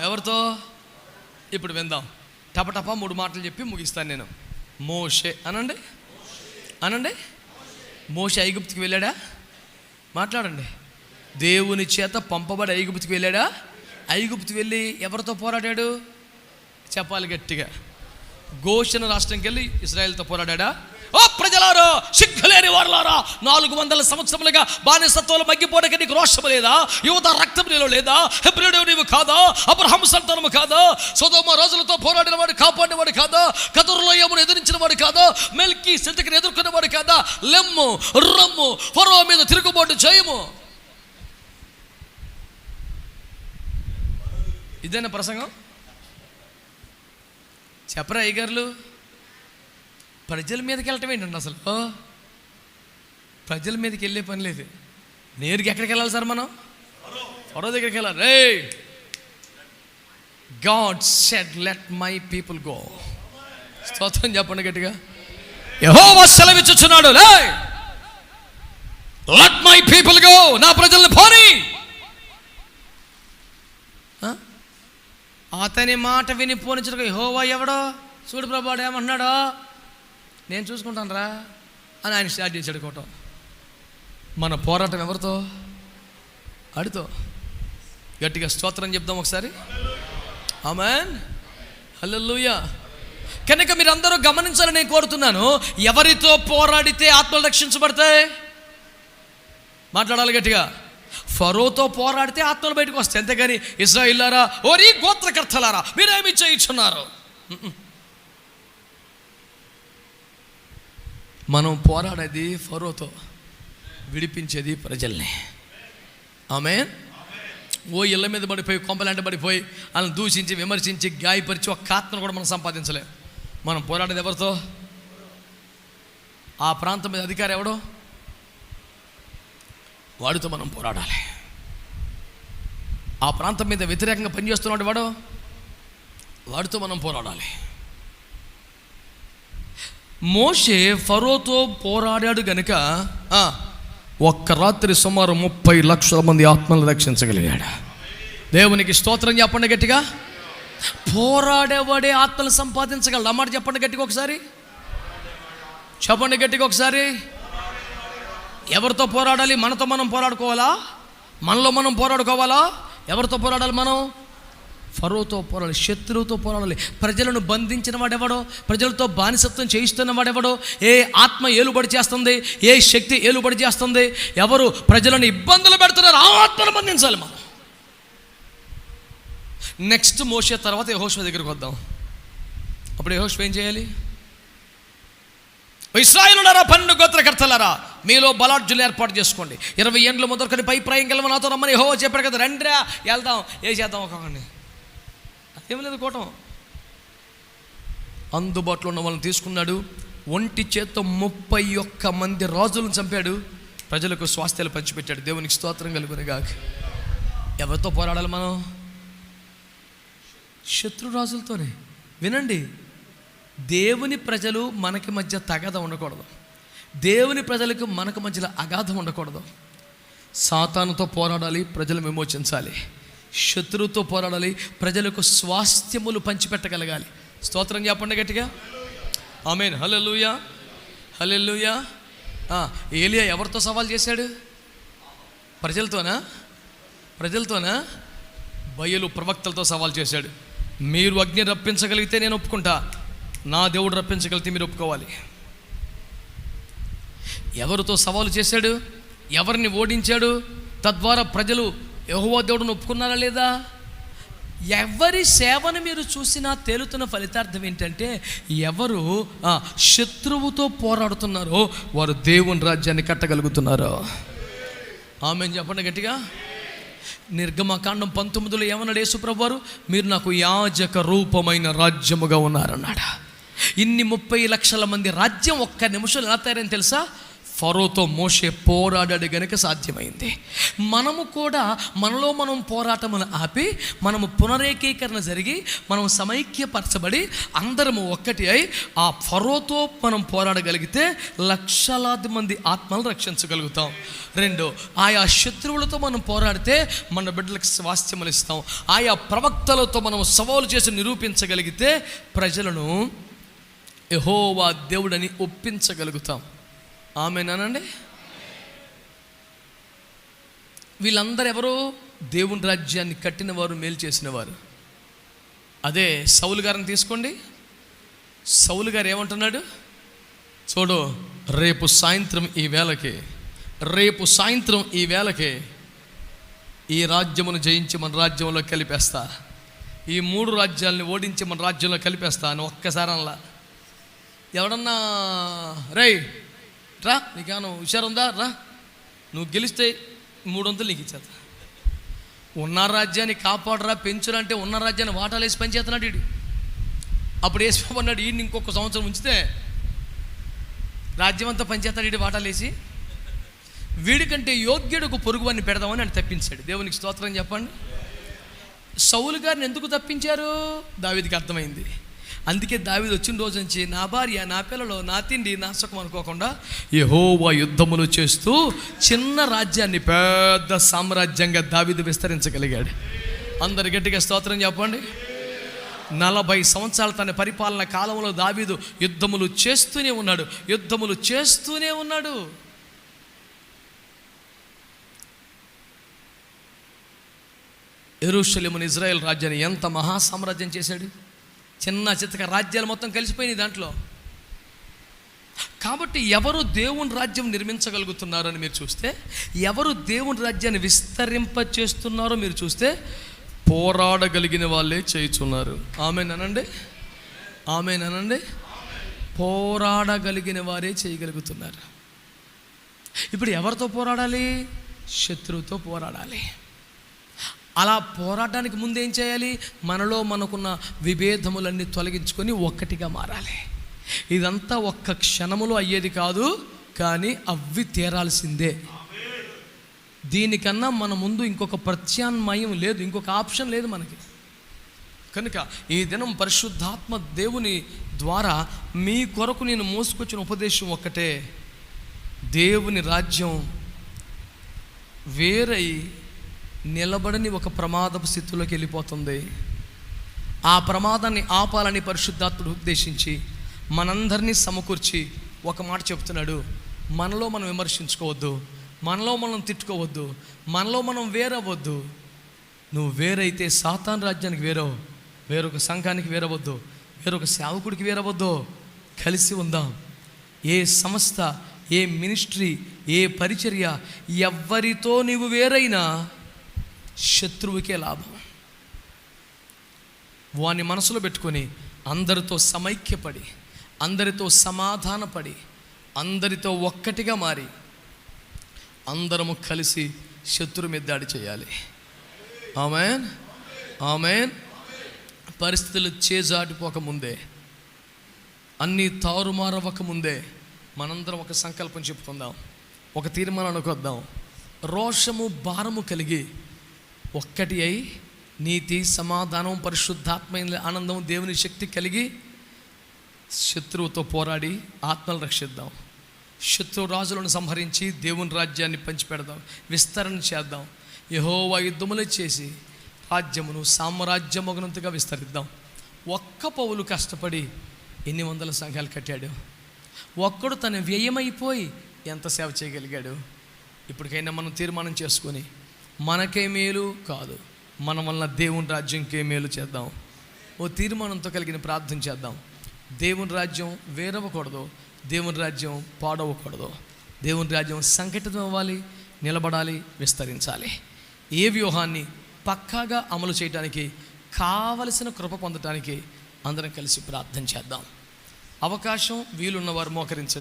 ఎవరితో? ఇప్పుడు విందాం. టపటపా 3 మాటలు చెప్పి ముగిస్తాను నేను. మోషే అనండి, అనండి. మోషే ఐగుప్తుకి వెళ్ళాడా? మాట్లాడండి. దేవుని చేత పంపబడి ఐగుప్తుకి వెళ్ళాడా? ఐగుప్తుకి వెళ్ళి ఎవరితో పోరాడాడు? చెప్పాలి గట్టిగా. గోషెను రాష్ట్రంకి వెళ్ళి ఇశ్రాయేలుతో పోరాడా? ఓ ప్రజలారా, సిగ్గులేని వారలారా, 400 సంవత్సరములుగా బానిసత్వంలో మగ్గిపోవడానికి నీకు రోషము లేదా? యువత రక్తం నీలో లేదా? హెబ్రోను నీవు కాదా? అబ్రహాము సంతానము కాదా? సొదొమ రోజులతో పోరాడిన వాడు, కాపాడిన వాడు కాదా? కదురులోయమును ఎదిరించిన వాడు కాదా? మెల్కి సిద్ధికిని ఎదుర్కొన్న వాడు కాదా? లెమ్ము, రమ్ము, ఫరో మీద తిరుగుబాటు చేయము. ఇదేనా ప్రసంగం? చెప్పరా అయ్యగారులు? ప్రజల మీదకి వెళ్ళటం ఏంటండి అసలు? ప్రజల మీదకి వెళ్ళే పని లేదు. నేరుగా ఎక్కడికి వెళ్ళాలి సార్? మనం ఫరో దగ్గరికి వెళ్ళాలి. రే, God said let my people go. స్తోత్రం చెప్పండి గట్టిగా. యెహోవా సెలవిచ్చుచున్నాడు, లెట్ మై పీపుల్ గో, నా ప్రజల్ని పోనీ. అతని మాట విని పోనించడు. యెహోవా ఎవడో చూడు ప్రభు ఏమన్నాడో నేను చూసుకుంటాను రా అని ఆయన స్టార్ట్ చేశాడు కోటం. మన పోరాటం ఎవరితో? అడితో. గట్టిగా స్తోత్రం చెప్దాం ఒకసారి. ఆమేన్, హల్లెలూయా. కనుక మీరందరూ గమనించాలని నేను కోరుతున్నాను. ఎవరితో పోరాడితే ఆత్మలు రక్షించబడతాయి? మాట్లాడాలి గట్టిగా. ఫరోతో పోరాడితే ఆత్మలు బయటకు వస్తాయి, అంతేగాని ఇశ్రాయేలులారా, ఓరి గోత్రకర్తలారా, మీరేమి చేయించున్నారు? మనం పోరాడేది ఫరోతో, విడిపించేది ప్రజల్ని. ఆమేన్. ఓ ఇళ్ళ మీద పడిపోయి, కొంపలాంటి పడిపోయి, వాళ్ళని దూషించి, విమర్శించి, గాయపరిచి ఒక్క ఆత్మను కూడా మనం సంపాదించలేం. మనం పోరాడేది ఎవరితో? ఆ ప్రాంతం మీద అధికారి ఎవడో వాడితో మనం పోరాడాలి. ఆ ప్రాంతం మీద వ్యతిరేకంగా పనిచేస్తున్నాడు వాడు, వాడితో మనం పోరాడాలి. మోషే ఫరోతో పోరాడాడు గనుక ఒక్క రాత్రి సుమారు 30 లక్షల మంది ఆత్మలను రక్షించగలిగాడు. దేవునికి స్తోత్రం చెప్పండి గట్టిగా. పోరాడేవాడే ఆత్మలు సంపాదించగలడు. అన్నమాట చెప్పండి గట్టిగా ఒకసారి, చెప్పండి గట్టిగా ఒకసారి. ఎవరితో పోరాడాలి? మనతో మనం పోరాడుకోవాలా? మనలో మనం పోరాడుకోవాలా? ఎవరితో పోరాడాలి మనం? ఫరోతో పోరాడాలి, శత్రువుతో పోరాడాలి. ప్రజలను బంధించిన వాడెవడో, ప్రజలతో బానిసత్వం చేయిస్తున్న వాడెవడో, ఏ ఆత్మ ఏలుబడి చేస్తుంది, ఏ శక్తి ఏలుబడి చేస్తుంది, ఎవరు ప్రజలను ఇబ్బందులు పెడుతున్నారు, ఆ ఆత్మను బంధించాలి మనం. నెక్స్ట్ మోషే తర్వాత యెహోషువ దగ్గరికి వద్దాం. అప్పుడు యెహోషువ ఏం చేయాలి? ఇశ్రాయేలులారా, 12 గోత్రకర్తలారా, మీలో బలాఢ్యులు ఏర్పాటు చేసుకోండి. 20 ఏండ్లు మొదలుకొని పై ప్రాయం గెలవ నాతో రమ్మని యెహోవా చెప్పాడు కదా. రండిరా, వెళ్దాం. ఏ చేద్దాం? ఒక్కొక్కడిని. అదేం లేదు, కూటం. అందుబాటులో ఉన్న వాళ్ళని తీసుకున్నాడు. ఒంటి చేత్తో 31 మంది రాజులను చంపాడు. ప్రజలకు స్వాస్థ్యాలు పంచిపెట్టాడు. దేవునికి స్తోత్రం కలుగునుగాక. ఎవరితో పోరాడాలి మనం? శత్రు రాజులతోనే. వినండి, దేవుని ప్రజలు మనకి మధ్య తగాద ఉండకూడదు. దేవుని ప్రజలకు మనకు మధ్యలో అగాధం ఉండకూడదు. సాతానుతో పోరాడాలి, ప్రజలు విమోచించాలి. శత్రువుతో పోరాడాలి, ప్రజలకు స్వాస్థ్యములు పంచిపెట్టగలగాలి. స్తోత్రం చెప్పండి గట్టిగా. ఆమేన్, హల్లెలూయా, హల్లెలూయా. ఏలియా ఎవరితో సవాల్ చేశాడు? ప్రజలతోనా? ప్రజలతోనా? బయలు ప్రవక్తలతో సవాల్ చేశాడు. మీరు అగ్ని రప్పించగలిగితే నేను ఒప్పుకుంటా, నా దేవుడు రప్పించగలిగితే మీరు ఒప్పుకోవాలి. ఎవరితో సవాలు చేశాడు? ఎవరిని ఓడించాడు? తద్వారా ప్రజలు యెహోవా దేవుడిని ఒప్పుకున్నారా లేదా? ఎవరి సేవను మీరు చూసినా తేలుతున్న ఫలితార్థం ఏంటంటే, ఎవరు శత్రువుతో పోరాడుతున్నారో వారు దేవుని రాజ్యాన్ని కట్టగలుగుతున్నారో. ఆమేన్ చెప్పండి గట్టిగా. నిర్గమకాండం 19లో ఏమన్నాడు యేసుప్రభువారు? మీరు నాకు యాజక రూపమైన రాజ్యముగా ఉన్నారన్నాడు. ఇన్ని 30 లక్షల మంది రాజ్యం ఒక్క నిమిషంలో ఎలా తయారని తెలుసా? ఫరోతో మోషే పోరాడాడు గనుక సాధ్యమైంది. మనము కూడా మనలో మనం పోరాటమును ఆపి, మనము పునరేకీకరణ జరిగి, మనం సమైక్యపరచబడి అందరము ఒక్కటి అయి ఆ ఫరోతో మనం పోరాడగలిగితే లక్షలాది మంది ఆత్మలను రక్షించగలుగుతాం. 2, ఆయా శత్రువులతో మనం పోరాడితే మన బిడ్డలకు స్వాస్థ్యములు ఇస్తాం. ఆయా ప్రవక్తలతో మనం సవాలు చేసి నిరూపించగలిగితే ప్రజలను యెహోవా దేవుడని ఒప్పించగలుగుతాం. ఆమేనండి. వీళ్ళందరూ ఎవరు? దేవుని రాజ్యాన్ని కట్టిన వారు, మేలు చేసిన వారు. అదే సౌలు గారిని తీసుకోండి. సౌలు గారు ఏమంటున్నాడు చూడు, రేపు సాయంత్రం ఈ వేళకి ఈ రాజ్యమును జయించి మన రాజ్యంలో కలిపేస్తా, ఈ 3 రాజ్యాలని ఓడించి మన రాజ్యంలో కలిపేస్తా అని ఒక్కసారి అనలా. ఎవడన్నా రేయ్ రా, నీకేమన్నా హుషారు ఉందా, రా, నువ్వు గెలిస్తే 300 నీకు ఇచ్చేస్తా, ఉన్న రాజ్యాన్ని కాపాడరా పెంచురా అంటే ఉన్న రాజ్యాన్ని వాటాలు వేసి పనిచేస్తున్నాడు వీడు. అప్పుడు వేసిపోన్నాడు, వీడిని ఇంకొక సంవత్సరం ఉంచితే రాజ్యం అంతా పనిచేస్తాడు వీడి వాటాలు వేసి. వీడికంటే యోగ్యుడికి పొరుగువాన్ని పెడదామని ఆయన తప్పించాడు. దేవునికి స్తోత్రం చెప్పండి. సౌలు గారిని ఎందుకు తప్పించారు? దావీదుకి అర్థమైంది. అందుకే దావీదు వచ్చిన రోజు నుంచి నా భార్య, నా పిల్లలు, నా తిండి, నా సుఖం అనుకోకుండా యెహోవా యుద్ధములు చేస్తూ చిన్న రాజ్యాన్ని పెద్ద సామ్రాజ్యంగా దావీదు విస్తరించగలిగాడు. అందరు గట్టిగా స్తోత్రం చెప్పండి. 40 సంవత్సరాలు తన పరిపాలన కాలంలో దావీదు యుద్ధములు చేస్తూనే ఉన్నాడు. యెరూషలేమును, ఇజ్రాయెల్ రాజ్యాన్ని ఎంత మహాసామ్రాజ్యం చేశాడు. చిన్న చితక రాజ్యాలు మొత్తం కలిసిపోయినాయి దాంట్లో. కాబట్టి ఎవరు దేవుని రాజ్యం నిర్మించగలుగుతున్నారో అని మీరు చూస్తే, ఎవరు దేవుని రాజ్యాన్ని విస్తరింప చేస్తున్నారో మీరు చూస్తే, పోరాడగలిగిన వాళ్ళే చేయుచున్నారు. ఆమేనండి. పోరాడగలిగిన వారే చేయగలుగుతున్నారు. ఇప్పుడు ఎవరితో పోరాడాలి? శత్రువుతో పోరాడాలి. అలా పోరాటానికి ముందు ఏం చేయాలి? మనలో మనకున్న విభేదములన్నీ తొలగించుకొని ఒక్కటిగా మారాలి. ఇదంతా ఒక్క క్షణములో అయ్యేది కాదు, కానీ అవ్వి తీరాల్సిందే. దీనికన్నా మన ముందు ఇంకొక ప్రత్యామ్నాయం లేదు, ఇంకొక ఆప్షన్ లేదు మనకి. కనుక ఈ దినం పరిశుద్ధాత్మ దేవుని ద్వారా మీ కొరకు నేను మోసుకొచ్చిన ఉపదేశం ఒక్కటే. దేవుని రాజ్యం వేరై నిలబడని ఒక ప్రమాదపు స్థితిలోకి వెళ్ళిపోతుంది. ఆ ప్రమాదాన్ని ఆపాలని పరిశుద్ధాత్ముడు ఉద్దేశించి మనందరినీ సమకూర్చి ఒక మాట చెప్తున్నాడు. మనలో మనం విమర్శించుకోవద్దు, మనలో మనం తిట్టుకోవద్దు, మనలో మనం వేరవద్దు. నువ్వు వేరైతే సాతాను రాజ్యానికి వేరొక సంఘానికి వేరవద్దు, వేరొక సేవకుడికి వేరవద్దు. కలిసి ఉందాం. ఏ సంస్థ, ఏ మినిస్ట్రీ, ఏ పరిచర్య, ఎవరితో నీవు వేరైనా శత్రువుకే లాభం. వాని మనసులో పెట్టుకొని అందరితో సమైక్యపడి, అందరితో సమాధానపడి, అందరితో ఒక్కటిగా మారి అందరము కలిసి శత్రువు మీద దాడి చేయాలి. ఆమేన్. పరిస్థితులు చేజాటిపోకముందే, అన్నీ తారుమారవ్వకముందే మనందరం ఒక సంకల్పం చెప్పుకుందాం, ఒక తీర్మానానికి వద్దాం. రోషము, భారము కలిగి ఒక్కటి అయి నీతి, సమాధానం, పరిశుద్ధాత్మైన ఆనందం, దేవుని శక్తి కలిగి శత్రువుతో పోరాడి ఆత్మలు రక్షిద్దాం. శత్రు రాజులను సంహరించి దేవుని రాజ్యాన్ని పంచిపెడదాం, విస్తరణ చేద్దాం. యెహోవా యుద్ధములు చేసి రాజ్యమును సామ్రాజ్యమగునంతగా విస్తరిద్దాం. ఒక్క పౌలు కష్టపడి ఎన్ని వందల సంఘాలు కట్టాడు. ఒక్కడు తన వ్యయమైపోయి ఎంత సేవ చేయగలిగాడు. ఇప్పటికైనా మనం తీర్మానం చేసుకొని మనకే మేలు కాదు, మన వలన దేవుని రాజ్యంకే మేలు చేద్దాం. ఓ తీర్మానంతో కలిగిన ప్రార్థన చేద్దాం. దేవుని రాజ్యం వేరవ్వకూడదు, దేవుని రాజ్యం పాడవకూడదు. దేవుని రాజ్యం సంఘటితం అవ్వాలి, నిలబడాలి, విస్తరించాలి. ఏ వ్యూహాన్ని పక్కాగా అమలు చేయడానికి కావలసిన కృప పొందడానికి అందరం కలిసి ప్రార్థన చేద్దాం. అవకాశం వీలున్నవారు మోకరించండి.